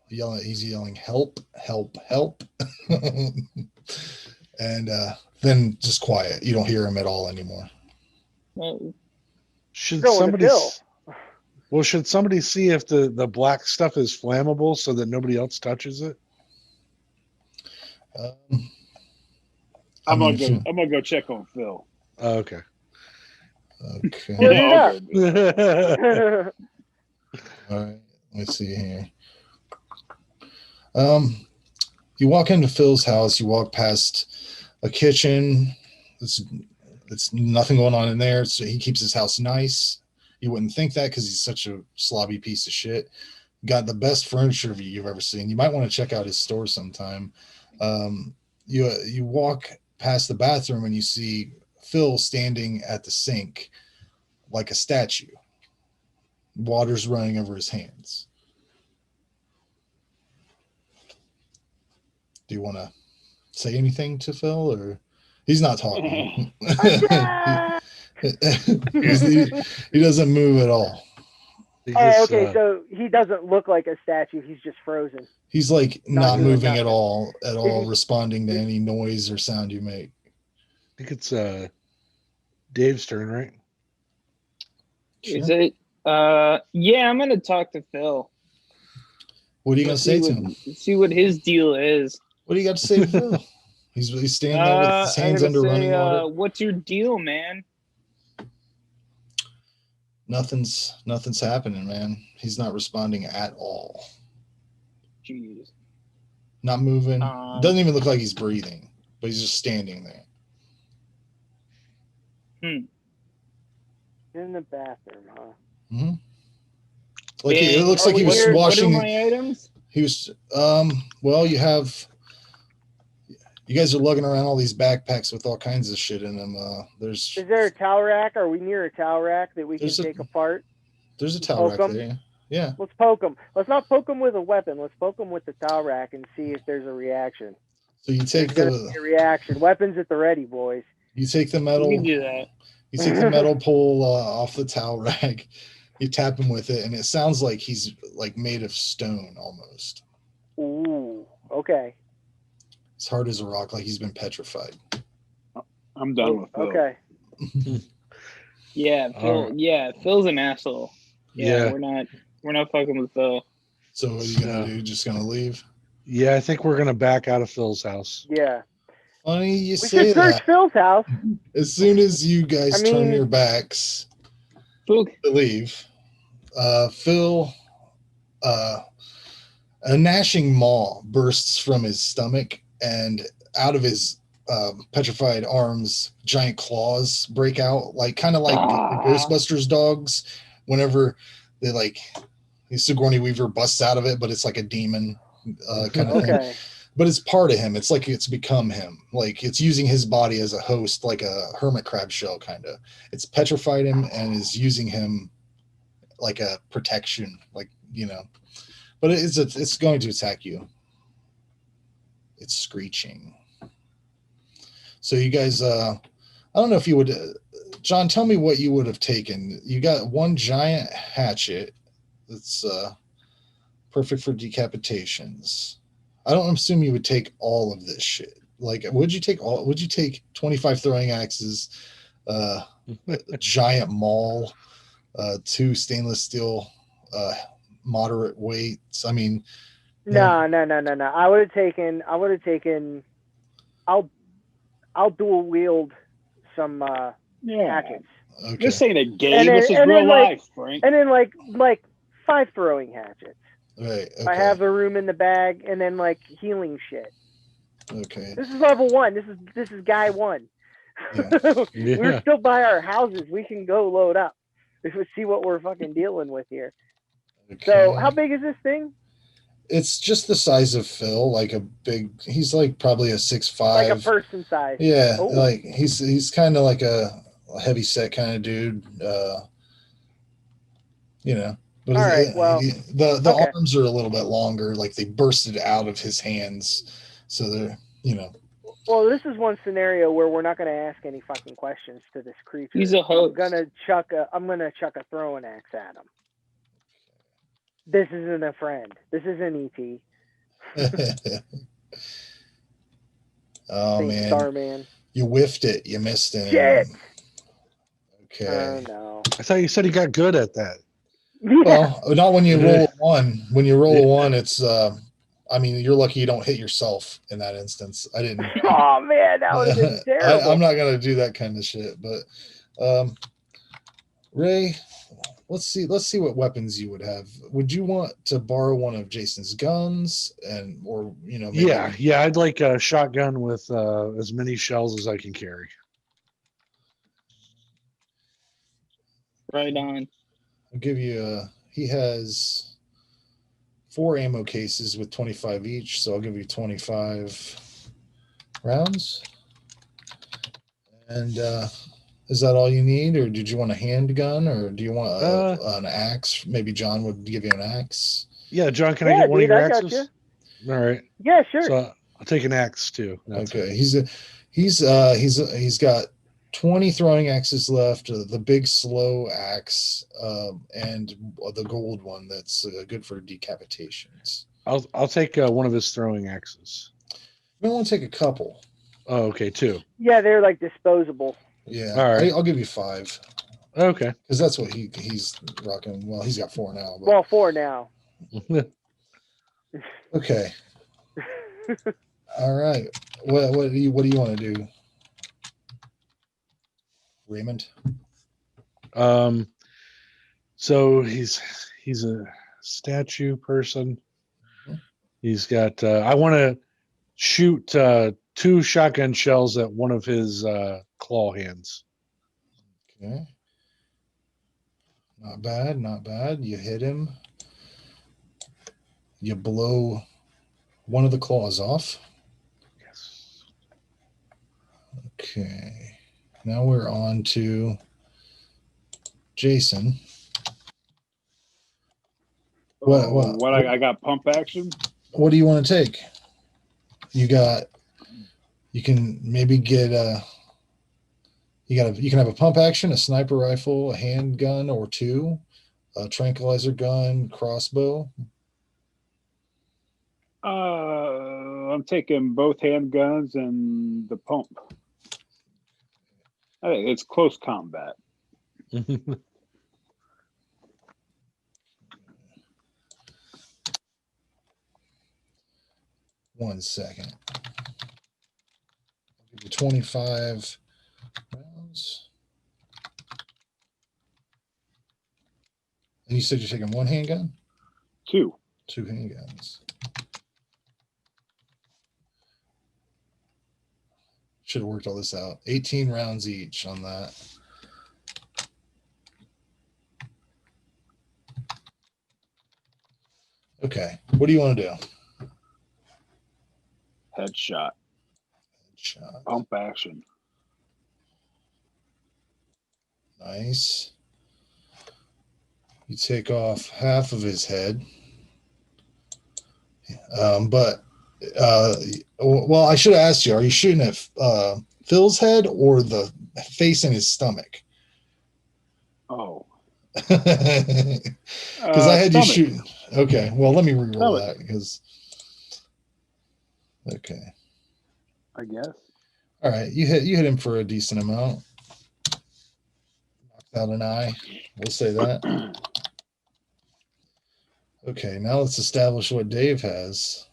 He's yelling, "Help, help, help." And then just quiet. You don't hear him at all anymore. Should somebody see if the black stuff is flammable so that nobody else touches it? I'm gonna go check on Phil. Oh, okay. All right. Let's see here. You walk into Phil's house. You walk past a kitchen. It's It's nothing going on in there. So he keeps his house nice. You wouldn't think that because he's such a slobby piece of shit. Got the best furniture you've ever seen. You might want to check out his store sometime. You walk past the bathroom and you see Phil standing at the sink like a statue. Water's running over his hands. Do you want to say anything to Phil, or he's not talking? he doesn't move at all. Oh, okay. So he doesn't look like a statue. He's just frozen. He's like not moving at all, responding to any noise or sound you make. I think it's Dave's turn, right? Sure. Is it? Yeah, I'm gonna talk to Phil. What are you gonna say to him? See what his deal is. What do you got to say to Phil? He's standing there with his hands under running water. What's your deal, man? Nothing's happening, man. He's not responding at all. Jeez. Not moving. Doesn't even look like he's breathing, but he's just standing there. In the bathroom, huh? Mm-hmm. Like it looks like he was washing. What are my items? He was. Well, you guys are lugging around all these backpacks with all kinds of shit in them. Is there a towel rack? Are we near a towel rack that we can take apart? There's a towel rack there. Yeah. Let's poke them. Let's not poke them with a weapon. Let's poke them with the towel rack and see if there's a reaction. So you take the reaction. Weapons at the ready, boys. You take the metal. You can do that. You take the metal pole off the towel rack. You tap him with it, and it sounds like he's like made of stone almost. Ooh. Okay. It's hard as a rock, like he's been petrified. I'm done with Phil. Okay. Yeah, Phil. Yeah, Phil's an asshole. Yeah, we're not fucking with Phil. So what are you gonna do? Just gonna leave? Yeah, I think we're gonna back out of Phil's house. Yeah. Funny you we say should search Phil's house. As soon as you guys turn your backs to leave, Phil, a gnashing maw bursts from his stomach, and out of his petrified arms, giant claws break out, kind of like the Ghostbusters dogs. Whenever they Sigourney Weaver busts out of it, but it's like a demon kind of thing. But it's part of him. It's like it's become him. Like it's using his body as a host, like a hermit crab shell kind of. It's petrified him and is using him like a protection, But it's going to attack you. It's screeching. So you guys, I don't know if you would, John, tell me what you would have taken. You got one giant hatchet that's perfect for decapitations. I don't assume you would take all of this shit. Would you take 25 throwing axes, a giant maul, 2 stainless steel, moderate weights? I mean, no. I would have taken. I'll dual wield some hatchets. Okay. This ain't a game. This is real life, Frank. And then like 5 throwing hatchets. Right. Okay. I have the room in the bag, and then healing shit. Okay. This is level 1. This is guy 1. Yeah. We're still by our houses. We can go load up. We see what we're fucking dealing with here. Okay. So how big is this thing? It's just the size of Phil, he's probably a 6'5", like a person size. Yeah, he's kind of like a heavy set kind of dude, But all right, the arms are a little bit longer, like they bursted out of his hands, so they're Well, this is one scenario where we're not going to ask any fucking questions to this creature. He's a host. I'm gonna chuck a throwing axe at him. This isn't a friend. This isn't E.T. Oh, man. Starman. You whiffed it. You missed it. Shit. Okay. Oh, no. I thought you said he got good at that. Yeah. Well, not when you roll a 1. When you roll a 1, it's, you're lucky you don't hit yourself in that instance. I didn't. Oh, man, that would have been terrible. I'm not going to do that kind of shit. But, Ray, let's see what weapons you would have. Would you want to borrow one of Jason's guns maybe... Yeah, I'd like a shotgun with as many shells as I can carry. Right on. I'll give you. He has 4 ammo cases with 25 each, so I'll give you 25 rounds. And is that all you need, or did you want a handgun, or do you want an axe? Maybe John would give you an axe. Yeah, John, can I get one of your axes? All right. Yeah, sure. So I'll take an axe too. That's okay. It. He's got 20 throwing axes left. The big slow axe, and the gold one that's good for decapitations. I'll take one of his throwing axes. You might want to take a couple. Oh, okay, 2. Yeah, they're like disposable. Yeah. All right. I'll give you 5. Okay. Because that's what he's rocking. Well, he's got 4 now. But... Well, 4 now. Okay. All right. What do you want to do, Raymond? So he's a statue person. He's got. I want to shoot 2 shotgun shells at one of his claw hands. Okay. Not bad. Not bad. You hit him. You blow one of the claws off. Yes. Okay. Now we're on to Jason. What I got pump action. What do you want to take? You can maybe get you can have a pump action, a sniper rifle, a handgun or 2, a tranquilizer gun, crossbow. I'm taking both handguns and the pump. I think it's close combat. 1 second. I'll give you 25 rounds. And you said you're taking 1 handgun? 2. 2 handguns. Should have worked all this out. 18 rounds each on that. Okay. What do you want to do? Headshot. Pump action. Nice. You take off half of his head. Well, I should have asked you, are you shooting at Phil's head or the face in his stomach? Oh. Because I had stomach. you shooting. Okay. Well, let me re-roll that because. Okay. I guess. All right. You hit him for a decent amount. Knocked out an eye. We'll say that. Okay. Now let's establish what Dave has.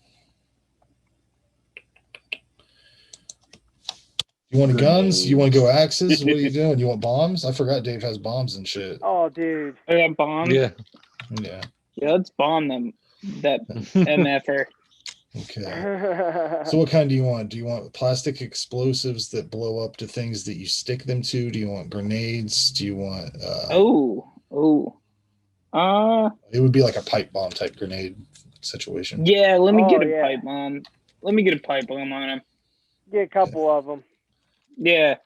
You want guns? You want to go axes? What are you doing? You want bombs? I forgot Dave has bombs and shit. Oh, dude. I got bombs. Yeah. Yeah. Yeah, let's bomb them. That MFer. Okay. So what kind do you want? Do you want plastic explosives that blow up to things that you stick them to? Do you want grenades? Do you want it would be like a pipe bomb type grenade situation. Yeah, let me get a pipe bomb. Let me get a pipe bomb on him. Get a couple of them. Yeah.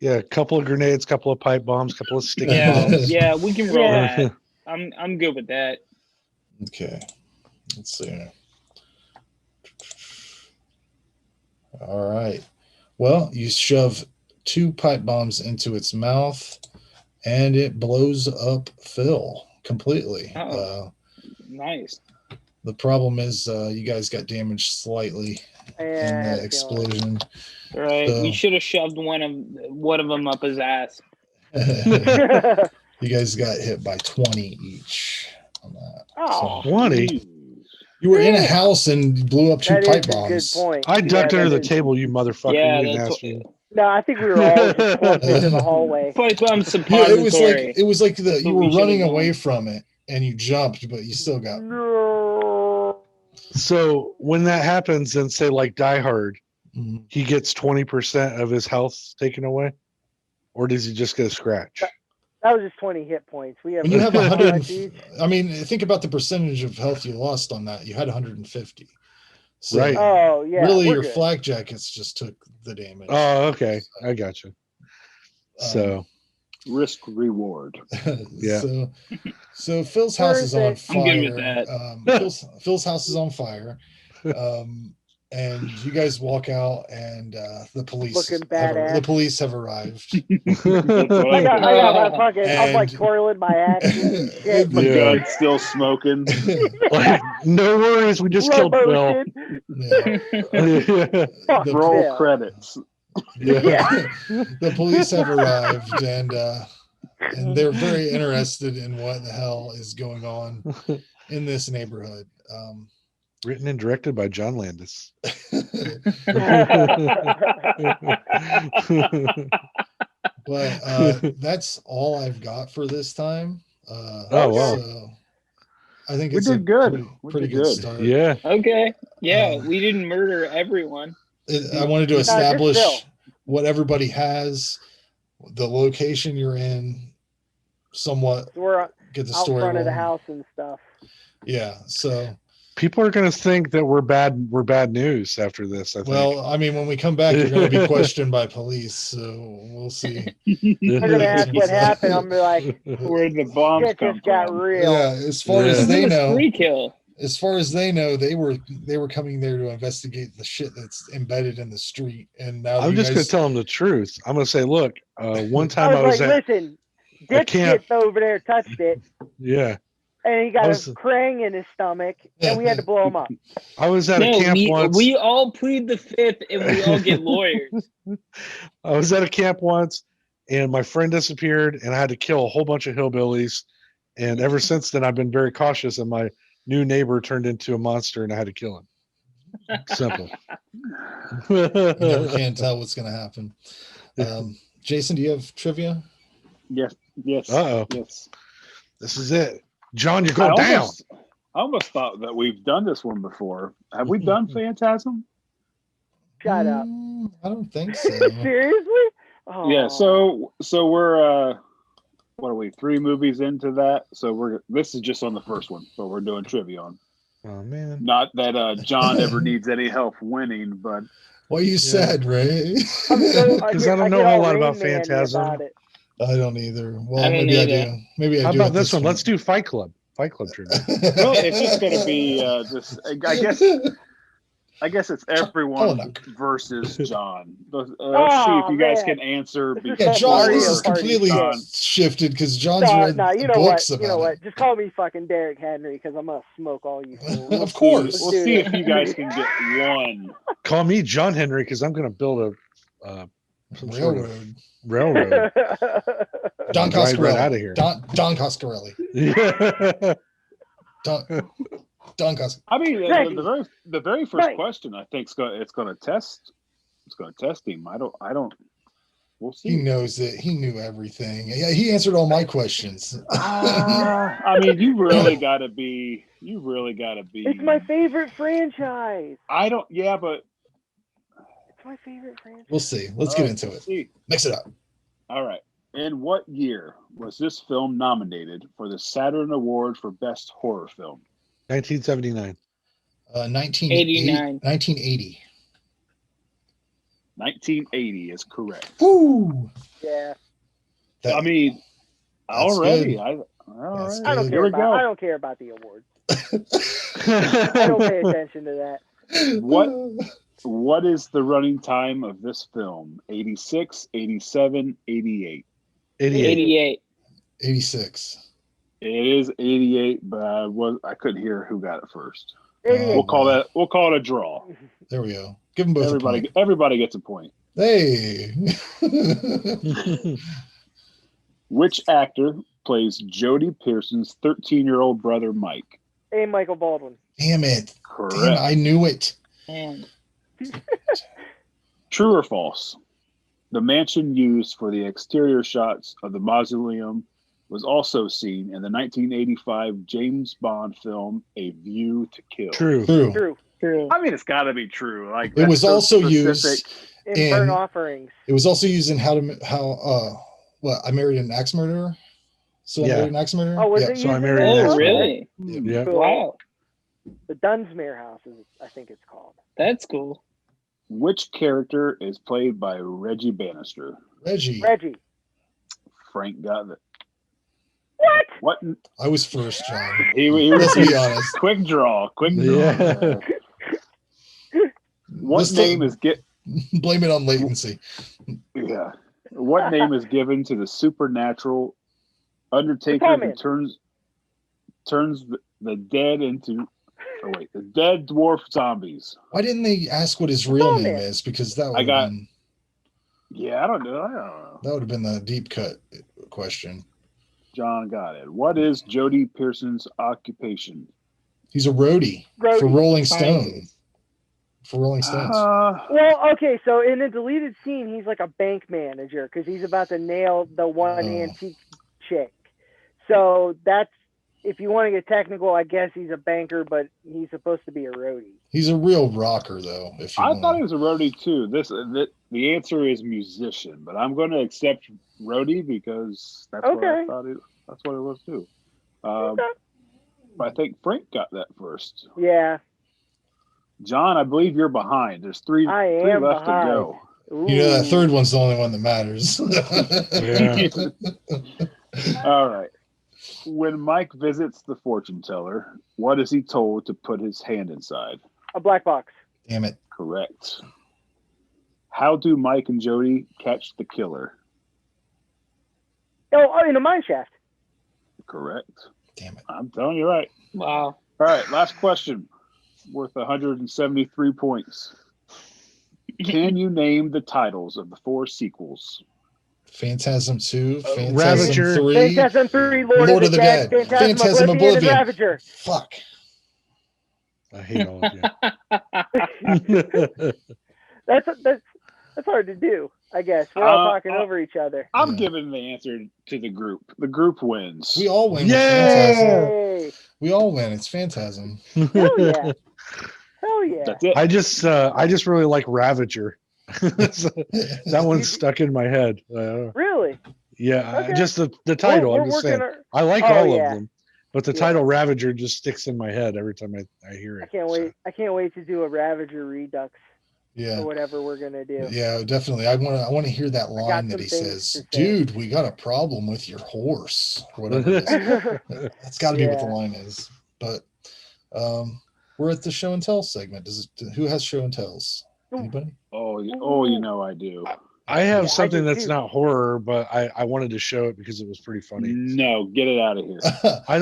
Yeah, a couple of grenades, couple of pipe bombs, couple of sticky bombs. Yeah, we can roll that. I'm good with that. Okay. Let's see. All right. Well, you shove 2 pipe bombs into its mouth and it blows up Phil completely. Oh, nice. The problem is you guys got damaged slightly in the explosion. Right. So, we should have shoved one of them up his ass. You guys got hit by 20 each on that. Oh, 20? You were in a house and blew up 2 pipe bombs. Good point. I ducked under the table, you motherfucker. Yeah, you didn't ask me. No, I think we were all just plugged into the hallway. Pipe bomb suppository. It was like you were running away from it and you jumped, but you still got. No. So when that happens, and say like Die Hard, he gets 20% of his health taken away, or does he just get a scratch? That was just 20 hit points. We have When you have how 100, much each? I mean, think about the percentage of health you lost on that. You had 150. So Right. Oh yeah. really, we're your good. flak jackets just took the damage. Oh, okay. I got you. So risk reward. Yeah. So Phil's house is on Worth it. I'm good with fire. that. Phil's house is on fire. And you guys walk out, and the police Looking badass. have arrived. I got my fucking. I'm like And- twirling my axe and shit. The Yeah. gun's still smoking. Like, no worries, we just Slow killed Phil. motion. Yeah. Fuck The- Roll Phil. credits. Yeah. The police have arrived, and they're very interested in what the hell is going on in this neighborhood. Written and directed by John Landis. But that's all I've got for this time. Oh, wow. So I think We it's did a good. pretty We did good good. start. Yeah. Okay. Yeah, Uh, we didn't murder everyone. I wanted to just establish Phil. what everybody has, the location you're in, somewhat We're get the out story front of the rolling. house and stuff. Yeah. So, People are gonna think that we're bad news after this, I think. well, I mean, when we come back, you're going to be questioned by police. So we'll see. They're gonna ask what happened. I'm gonna be like, Where'd the bombs shit come just got from? real. Yeah. As far Yeah. as they It was know, free kill. as far as they know, they were coming there to investigate the shit that's embedded in the street. And now I'm you just guys, gonna tell them the truth. I'm gonna say, look, one time I was like, at listen, I can't- Dipshit over there touched it, yeah, and he got I was- a krang in his stomach, and we had to blow him up. I was at a No, camp once. we all plead the fifth and we all get lawyers. I was at a camp once, and my friend disappeared, and I had to kill a whole bunch of hillbillies. And ever since then, I've been very cautious. And my new neighbor turned into a monster, and I had to kill him. Simple. you never can tell what's going to happen. Jason, do you have trivia? Yes. Uh-oh. Yes. This is it, John. You're going down. I almost thought that we've done this one before. Have we done Phantasm? Shut up. I don't think so. Seriously? Oh. Yeah. So we're what are we? 3 movies into that. So this is just on the first one, but we're doing trivia on. Oh man. Not that John ever needs any help winning, but What you said, Ray? Because I don't know a whole lot about Rain Man-y Phantasm. about it. I don't either. Well, I don't maybe I either. do. Maybe I How do. about at this one? point. Let's do Fight Club. Fight Club trivia. well, it's just going to be just. I guess it's everyone versus John. Let's see if you guys can answer. This is Yeah, some John, Mario this is Party completely shit. shifted because John's read No, you know books what? about You know what? it. Just call me fucking Derek Henry because I'm gonna smoke all you fools. Of course. We'll see if you guys can get one. Call me John Henry because I'm going to build a some sort of Railroad. railroad. Don Drive right out of Coscarelli. here. Don Coscarelli. Yeah. Don Coscarelli. I mean, the very first Right. question, I think it's going to test him. I don't. We'll He see. knows it. He knew everything. Yeah, he answered all my questions. I mean, you really got to be. It's my favorite franchise. I don't. Yeah, but It's my favorite franchise. We'll see. Let's get into it. See. Mix it up. All right. In what year was this film nominated for the Saturn Award for Best Horror Film? 1979. 1980. 1980. 1980 is correct. Woo! Yeah. I mean, That's already. good. All That's right. I don't good. Here we go. I don't care about the awards. I don't pay attention to that. What is the running time of this film? 86, 87, 88? 88. 88. 86. It is 88, but I couldn't hear who got it first. 88. We'll call it a draw. There we go. Give them both a point. Everybody gets a point. Hey. Which actor plays Jodie Pearson's 13-year-old brother Mike? Hey, Michael Baldwin. Damn it. Correct. Damn, I knew it. Man. True or false? The mansion used for the exterior shots of the mausoleum was also seen in the 1985 James Bond film A View to Kill. True. True. True. I mean, it's got to be true. Like It was that's so also specific. used. In Burn And- Offerings. It was also used in I Married an Axe Murderer. So I Married an Axe Murderer? Oh, was Yep. it So I used in Married there? an Axe Oh, Murderer. really? Yeah. Cool. Wow, The Dunsmuir House, I think it's called. that's cool. Which character is played by Reggie Bannister? Reggie. Frank got it. What? What? I was first, John. He Let's was be honest. quick draw. Yeah. What name is Blame it on latency. Yeah. What name is given to the supernatural Undertaker who turns the dead into the dead dwarf zombies? Why didn't they ask what his real name is? Because that would have been. Yeah, I don't know. That would have been the deep cut question. John got it. What is Jody Pearson's occupation? He's a roadie. For Rolling Stone. For Rolling Stones. Well, okay, so in a deleted scene, he's like a bank manager because he's about to nail the one antique chick. So that's, if you want to get technical, I guess he's a banker, but he's supposed to be a roadie. He's a real rocker, though. I thought he was a roadie too. The answer is musician, but I'm going to accept roadie because that's what I thought. That's what it was too. But I think Frank got that first. Yeah. John, I believe you're behind. There's three left to go. Ooh. You know, that third one's the only one that matters. All right. When Mike visits the fortune teller, what is he told to put his hand inside? A black box. Damn it. Correct. How do Mike and Jody catch the killer? Oh, in a mine shaft. Correct. Damn it. I'm telling you right. Wow. All right, last question. Worth 173 points. Can you name the titles of the 4 sequels? Phantasm 2, Phantasm Ravager. 3, Phantasm 3, Lord of the Dead, Phantasm OblIVion, and OblIVion. Ravager. Fuck. I hate all of you. That's hard to do, I guess. We're all talking over each other. I'm giving the answer to the group. The group wins. We all win. Yay! We all win. It's Phantasm. Hell yeah. Hell yeah. That's it. I just really like Ravager. That one's stuck in my head. Really? Yeah, Okay. just the title. I'm just saying. I like all of them, but the title Ravager just sticks in my head every time I hear it. I can't wait to do a Ravager Redux. Yeah. Or whatever we're gonna do. Yeah, definitely. I want to hear that line that he says, "Dude, we got a problem with your horse," or whatever it is. That's got to be what the line is. But we're at the show and tell segment. Who has show and tells? Anybody? Oh, you know I do. I have something that's not horror, but I wanted to show it because it was pretty funny. No, get it out of here. I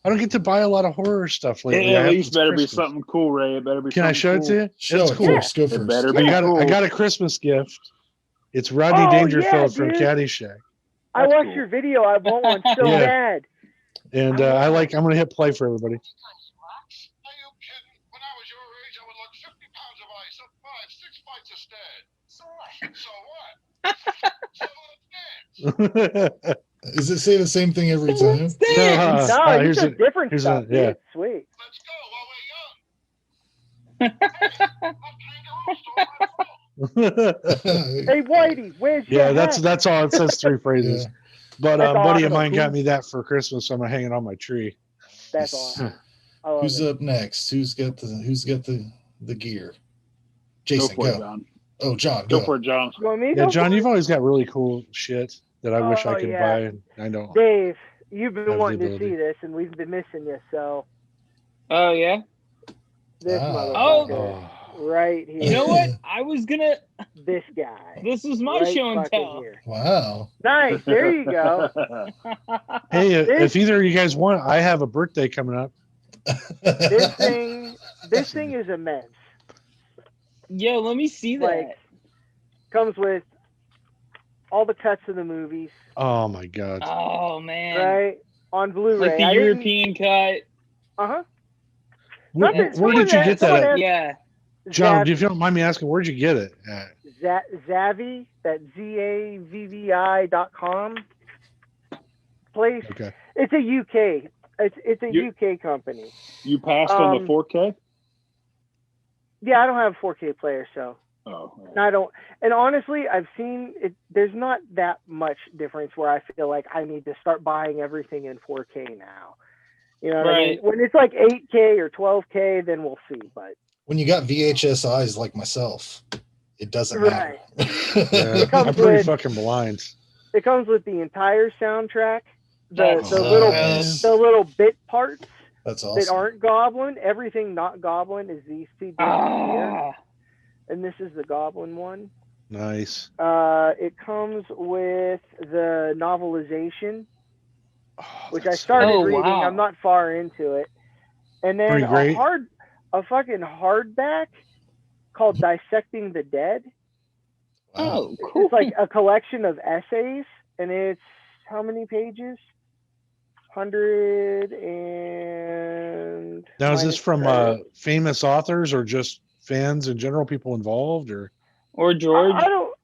don't get to buy a lot of horror stuff lately. It at least better be something cool, Ray. It better be. Can I show it to you? It's cool. Yeah. Go first. Better be cool. I got a Christmas gift. It's Rodney Dangerfield from Caddyshack. I watched your video. I want one so bad. And I'm going to hit play for everybody. Does it say the same thing every time? No, here's a different stuff. Yeah. Sweet. Hey Whitey, where's your hat? that's all. It says 3 phrases. Yeah. But a That's buddy of awesome. mine got me that for Christmas, so I'm gonna hang it on my tree. That's awesome. I love Who's it. up next? Who's got the gear? Jason, go for it, go. John. Oh, John, Go for it, John. You want me to Yeah, go John, for you've it? always got really cool shit that I wish I could buy, and I don't. Dave, you've been have the wanting to ability. see this, and we've been missing you. So Oh yeah. this Ah. motherfucker right here. You know what? I was gonna. This guy. This is my right show and fucking tell. here. Wow. Nice. There you go. Hey, if either of you guys want, I have a birthday coming up. This thing is immense. Yo, let me see that. Like, comes with all the cuts of the movies, Oh my god! Oh man. right? On Blu-ray. Like the European cut. Uh-huh. Where did you get that at? Yeah. John, if you don't mind me asking, where'd you get it at? Zavvi, that's ZAVVI.com. Place. Okay. It's a UK. It's a UK company. You passed on the 4K? Yeah, I don't have a 4K player, so. Oh, and honestly, I've seen it. There's not that much difference where I feel like I need to start buying everything in 4K now. You know what I mean? When it's like 8K or 12K, then we'll see. But when you got VHS eyes like myself, it doesn't matter. Yeah, I'm pretty fucking blind. It comes with the entire soundtrack, the nice. little bit parts. That's awesome. That aren't Goblin. Everything not Goblin is these two discs here. And this is the Goblin one. Nice. It comes with the novelization, which I started reading. Wow. I'm not far into it. And then a fucking hardback called Dissecting the Dead. Oh, cool. It's like a collection of essays, and it's how many pages? 100 and. Now, is this from famous authors or just fans in general, people involved, or George? I don't.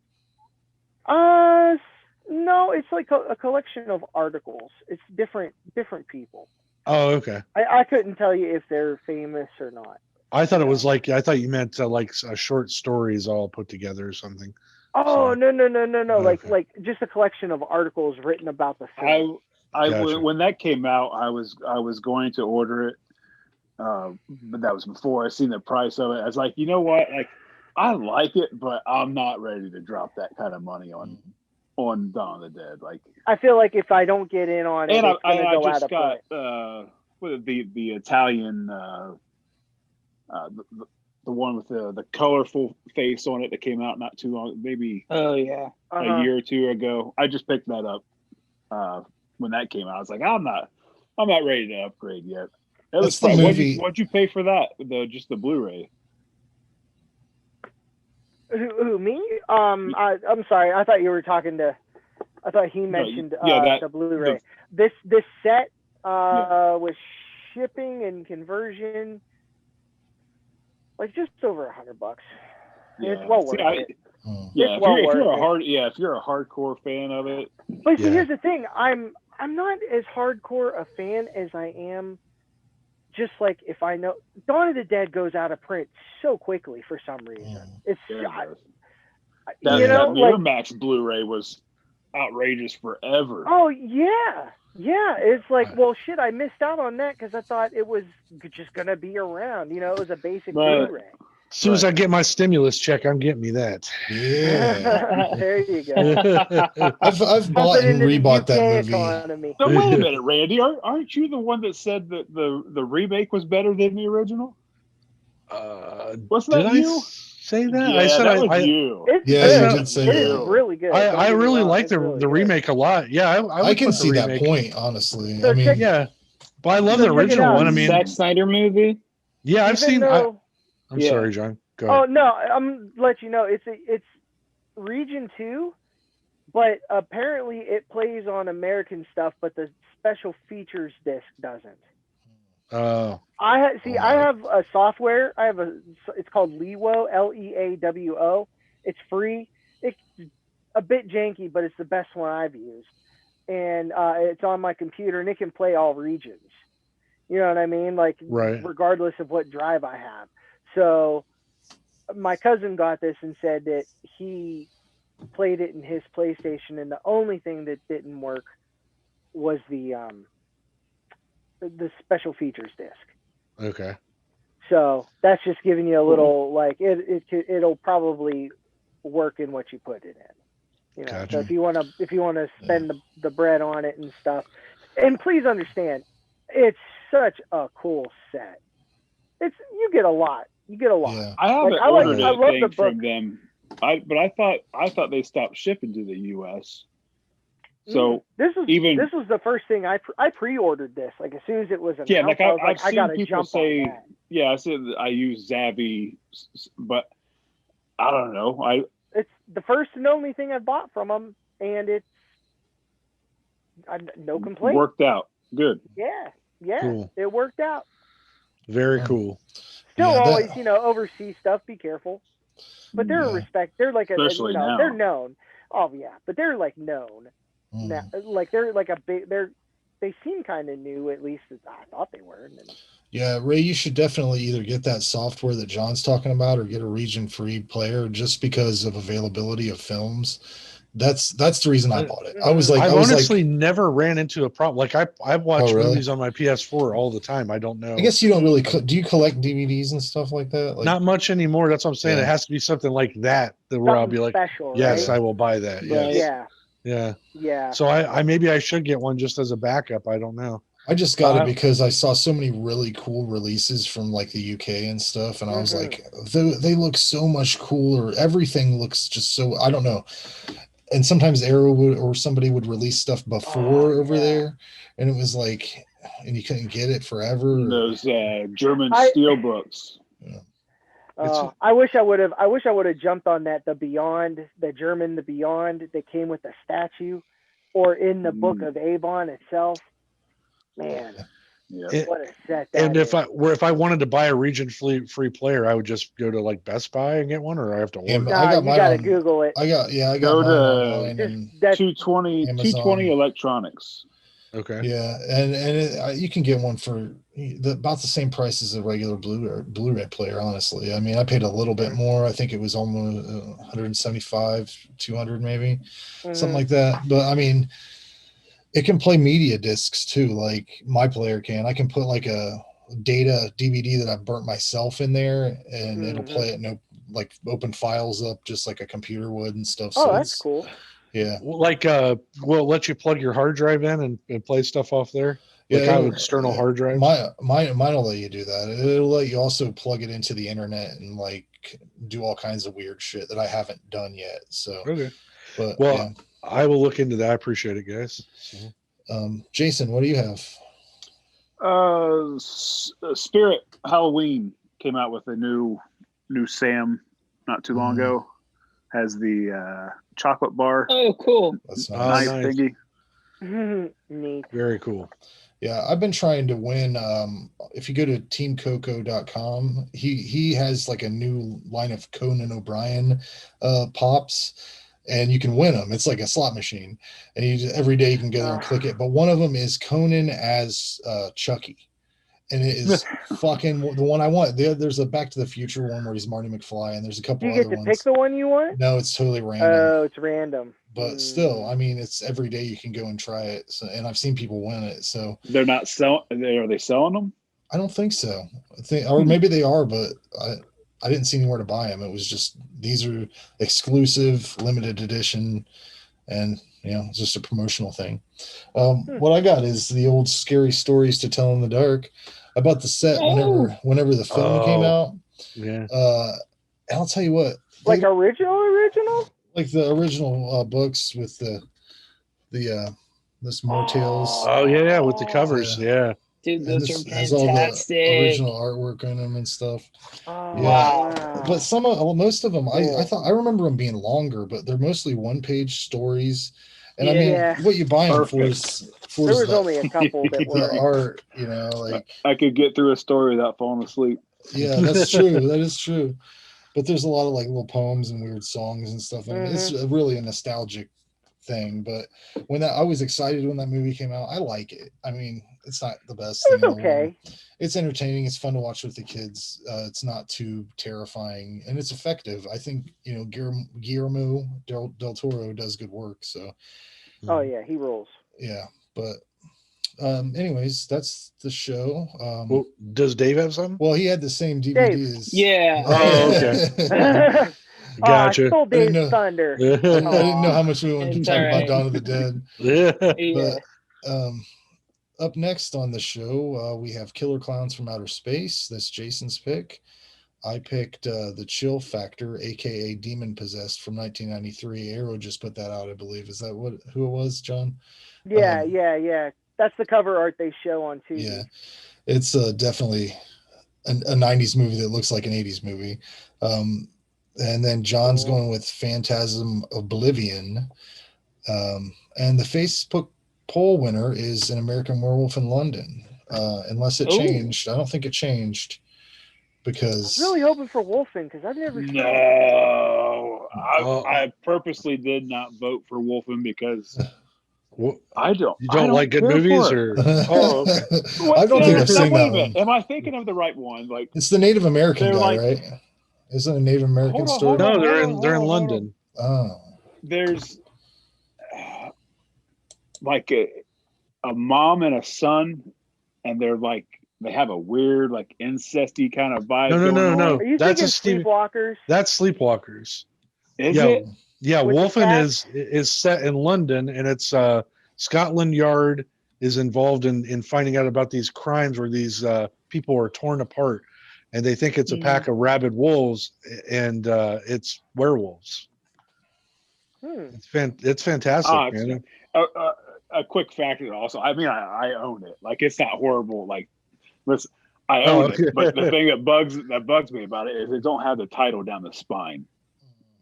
No, it's like a collection of articles. It's different people. Oh, okay. I couldn't tell you if they're famous or not. I thought it was like, I thought you meant like short stories all put together or something. Oh, so. No. Okay. Like just a collection of articles written about the film. Gotcha. When that came out, I was going to order it, but that was before I seen the price of it. I was like, you know what? Like, I like it, but I'm not ready to drop that kind of money on Dawn of the Dead. Like, I feel like if I don't get in on it, and it's gonna I go just out got the Italian the one with the colorful face on it that came out not too long, maybe a year or two ago. I just picked that up when that came out. I was like, I'm not ready to upgrade yet. That's the movie. What'd you pay for that? Just the Blu-ray. Who me? I'm sorry. I thought you were talking to. I thought he mentioned the Blu-ray. This set with shipping and conversion, like just over $100. Yeah. It's well worth it. Yeah, if you're a hardcore fan of it. But see, here's the thing. I'm not as hardcore a fan as I am. Just like if I know Dawn of the Dead goes out of print so quickly for some reason. It's that Miramax Blu-ray was outrageous forever. Oh yeah. It's like, well, shit, I missed out on that because I thought it was just gonna be around. You know, it was a basic Blu-ray. As soon as I get my stimulus check, I'm getting me that. Yeah. There you go. I've bought and rebought that movie. Economy. So wait a minute, Randy. Aren't you the one that said that the remake was better than the original? Wasn't that you? Say that? Yeah, I said that was you. You did say that. It is really good. I really like the remake a lot. Yeah, I can see that point, honestly. So I mean, but I love the original one. I mean, Zack Snyder movie. Yeah, I've seen. I'm sorry, John. Go ahead. Oh no, I'm let you know it's Region 2, but apparently it plays on American stuff, but the special features disc doesn't. Oh. I have a software. It's called Leawo, Leawo. It's free. It's a bit janky, but it's the best one I've used, and it's on my computer, and it can play all regions. You know what I mean? Like, regardless of what drive I have. So my cousin got this and said that he played it in his PlayStation, and the only thing that didn't work was the special features disc. Okay. So that's just giving you a little it'll probably work in what you put it in. You know, gotcha. So if you want to spend the bread on it and stuff, and please understand, it's such a cool set. You get a lot. Yeah. I haven't ordered anything from them. I thought they stopped shipping to the U.S. So this was the first thing I pre-ordered this. Like as soon as it was announced, yeah, like I've I seen people say, yeah, I said I use Zavi, but I don't know. It's the first and only thing I bought from them, and it's no complaint. Worked out good. Yeah, cool. It worked out. Very cool. Still, always, overseas stuff. Be careful. But they're they're like especially now. They're known. Oh yeah, but they're like known. Now, like they're like they seem kind of new, at least I thought they were. Yeah, Ray, you should definitely either get that software that John's talking about or get a region-free player just because of availability of films. That's the reason I bought it. I've honestly never ran into a problem. Like I watch really? movies on my PS4 all the time. I don't know. I guess you don't really do you collect DVDs and stuff like that? Like, not much anymore. That's what I'm saying. Yeah. It has to be something like that where I'll be like, special, yes, right? I will buy that. Yes. Yeah. So I maybe I should get one just as a backup. I don't know. I just got it because I saw so many really cool releases from like the UK and stuff, and I was like, they look so much cooler. Everything looks just so, I don't know. And sometimes Arrow or somebody would release stuff before over there, and it was like, and you couldn't get it forever. Those German steel books. Yeah. I wish I would have jumped on that. The Beyond that came with the statue, or in the book of Avon itself. Man, what a set that and is. if I wanted to buy a region free player, I would just go to like Best Buy and get one, or I have to order. You gotta Google it. I got go mine to 220 Electronics. Okay. Yeah, and you can get one for about the same price as a regular Blu-ray player. Honestly, I mean, I paid a little bit more. I think it was almost 175, 200 maybe, something like that. But I mean, it can play media discs too, like my player can. I can put like a data DVD that I burnt myself in there, and it'll play it. No, like open files up just like a computer would and stuff. Oh, so that's cool. Yeah. Like, will it let you plug your hard drive in and play stuff off there? Like an external hard drive? Mine will let you do that. It'll let you also plug it into the internet and like do all kinds of weird shit that I haven't done yet. So, okay. But well, I will look into that. I appreciate it, guys. So. Jason, what do you have? Spirit Halloween came out with a new Sam not too long ago. Has the chocolate bar. Oh, cool! That's nice thingy. Neat. Very cool. Yeah, I've been trying to win. If you go to teamcoco.com, he has like a new line of Conan O'Brien pops, and you can win them. It's like a slot machine, and every day you can go there and click it. But one of them is Conan as Chucky. And it is fucking the one I want. There's a Back to the Future one where he's Marty McFly, and there's a couple other ones. You get to pick the one you want? No, it's totally random. Oh, it's random. But still, I mean, it's every day you can go and try it. So, and I've seen people win it. So they're not selling. Are they selling them? I don't think so. Or maybe they are, but I didn't see anywhere to buy them. It was just these are exclusive, limited edition, and it's just a promotional thing. What I got is the old Scary Stories to Tell in the Dark. I bought the set whenever the film came out. Yeah. And I'll tell you what. Like original? Like the original books with the this Mortales. Oh yeah, with the covers. Yeah. Dude, those are fantastic. Has all the original artwork in them and stuff. Oh, wow. But most of them, I remember them being longer, but they're mostly one-page stories. And I mean, what you buy them for is there was only a couple that were the art, like I could get through a story without falling asleep. Yeah, that's true. That is true. But there's a lot of like little poems and weird songs and stuff. And it's really a nostalgic thing. But I was excited when that movie came out. I like it. I mean, it's not the best thing in the world. It's entertaining. It's fun to watch with the kids. It's not too terrifying, and it's effective. I think Guillermo del Toro does good work. So, oh yeah, he rules. Yeah, but anyways, that's the show. Well, does Dave have some? Well, he had the same DVDs. Yeah. Oh, okay. Gotcha. I stole Dave's thunder. I didn't know how much we wanted to talk about Dawn of the Dead. Yeah. But up next on the show, we have Killer Klowns from Outer Space. That's Jason's pick. I picked The Chill Factor, aka Demon Possessed, from 1993. Arrow just put that out, I believe. Is that who it was, John? Yeah. That's the cover art they show on TV. Yeah, it's definitely a 90s movie that looks like an 80s movie. And then John's going with Phantasm OblIVion. And the Facebook poll winner is An American Werewolf in London. Unless it changed. I don't think it changed because I'm really hoping for Wolfen because I've never seen it. I purposely did not vote for Wolfen because Well, I don't. You don't like good care movies, for it. or oh, okay. I don't think I've seen wait that a minute. one. Am I thinking of the right one? Like It's the Native American They're guy, like- right? Isn't it a Native American Hold on, story? hold on. No, they're in hold on. London. Oh. There's like a mom and a son, and they're like they have a weird like incesty kind of vibe. No. Are you That's thinking a Steve. Sleepwalkers? That's Sleepwalkers. Is Yeah. it? Yeah, With the Wolfen cats? is set in London, and it's Scotland Yard is involved in finding out about these crimes where these people are torn apart, and they think it's a pack of rabid wolves, and it's werewolves. It's fantastic, man. A quick factor also. I mean, I own it. Like it's not horrible. Like, listen, I Oh, own okay. it. But the thing that bugs me about it is they don't have the title down the spine.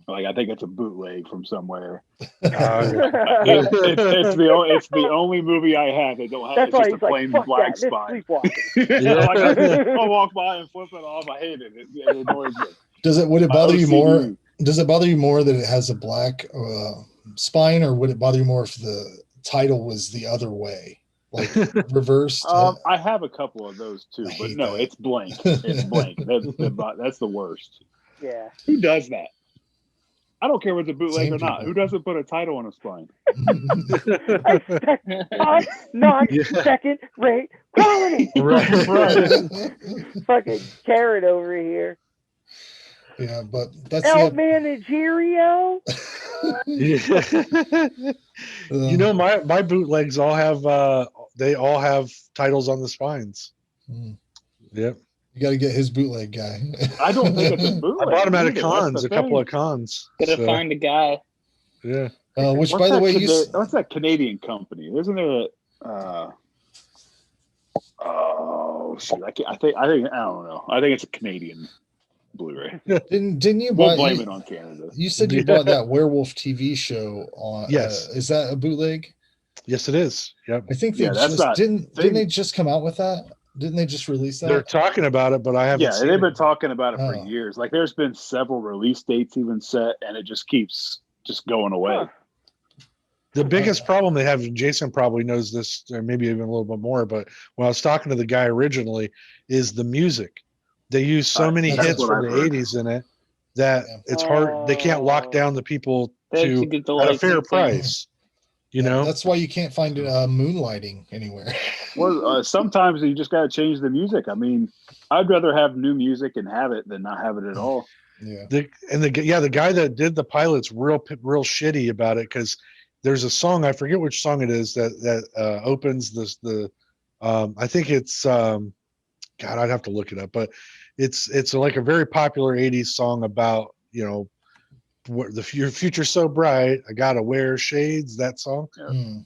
Like I think it's a bootleg from somewhere. It's the only movie I have that don't have. That's It's why just a he's like, plain fuck black that, this spine. Sleepwalkers. Like I walk by and flip it off. I hate it. It annoys me. Would it bother you more? OCD. Does it bother you more that it has a black spine, or would it bother you more if the title was the other way, like reversed? I have a couple of those too, but hate no, that. it's blank. It's blank. That's the worst. Yeah. Who does that? I don't care if it's a bootleg Same or not. people. Who doesn't put a title on a spine? I'm not Yeah. second rate quality. Right. Fucking carrot over here. Yeah, but that's El the Managerio. You know, my bootlegs all have they all have titles on the spines. Yep. You got to get his bootleg guy. I don't think it's a I bootleg. bought them at a either. cons, That's a the couple thing. of cons. Gotta So, find a guy. yeah. Which, What's by the that way, what's that Canadian company? Isn't there a? Oh shoot! I think I don't know. I think it's a Canadian Blu-ray. didn't you We'll buy? blame it on Canada. You said you bought that werewolf TV show on. Yes. Is that a bootleg? Yes, it is. Yep. I think they Yeah, that's just not- didn't they just come out with that? Didn't they just release that? They're talking about it, but I haven't Yeah, seen they've it. been talking about it for Oh. years. Like, there's been several release dates even set, and it just keeps just going away. Huh. The biggest problem they have, and Jason probably knows this, or maybe even a little bit more, but when I was talking to the guy originally, is the music. They use so many that's hits what from I've the heard. 80s in it that Yeah. it's hard. They can't lock down the people They have to to get the at a fair licensing. price. You know? That's why you can't find moonlighting anywhere. Well, sometimes you just got to change the music. I mean, I'd rather have new music and have it than not have it at all. Yeah. The guy that did the pilot's real shitty about it, because there's a song, I forget which song it is, that opens the I think it's God, I'd have to look it up, but it's like a very popular 80s song about, you know, your future's so bright, I gotta wear shades, that song.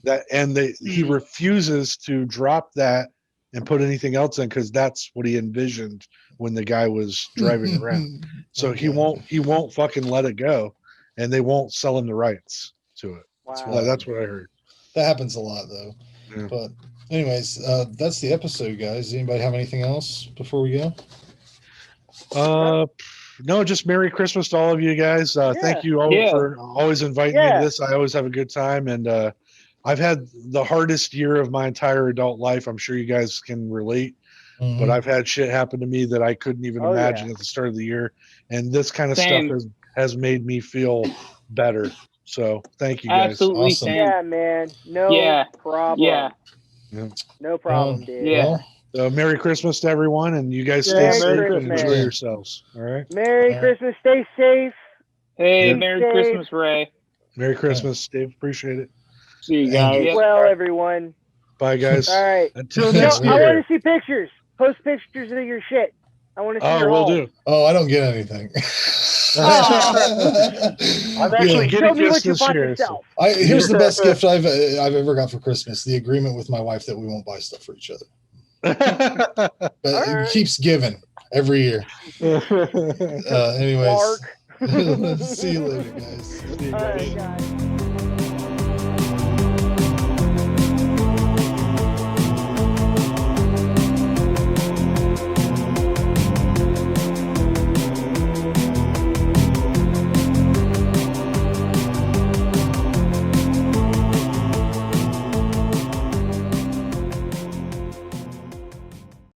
That, and he refuses to drop that and put anything else in, because that's what he envisioned when the guy was driving around. So he won't fucking let it go, and they won't sell him the rights to it. Wow. That's what I heard. That happens a lot though. Yeah. But anyways, that's the episode, guys. Anybody have anything else before we go? No, just Merry Christmas to all of you guys. Thank you all for always inviting me to this. I always have a good time, and I've had the hardest year of my entire adult life. I'm sure you guys can relate, but I've had shit happen to me that I couldn't even imagine at the start of the year, and this kind of stuff has made me feel better. So thank you guys. Absolutely. Awesome. Sam. Yeah, man. No problem. Yeah. No problem, dude. Yeah. So Merry Christmas to everyone, and you guys stay Merry safe and Christmas. enjoy yourselves. All right. Merry Christmas. Stay safe. Hey, Yeah. Merry Safe. Christmas, Ray. Merry Christmas, Dave. Appreciate it. See you guys. Yep. Well, everyone. Bye, guys. All right. Until No, next I want year. to see pictures. Post pictures of your shit. I want to see Oh, your we'll haul. do. Oh, I don't get anything. I'm actually Show getting me gifts what you this bought year. yourself. Here's the best gift I've ever got for Christmas: the agreement with my wife that we won't buy stuff for each other. But it keeps giving every year. Anyways, Mark. see you later, guys. All right, guys.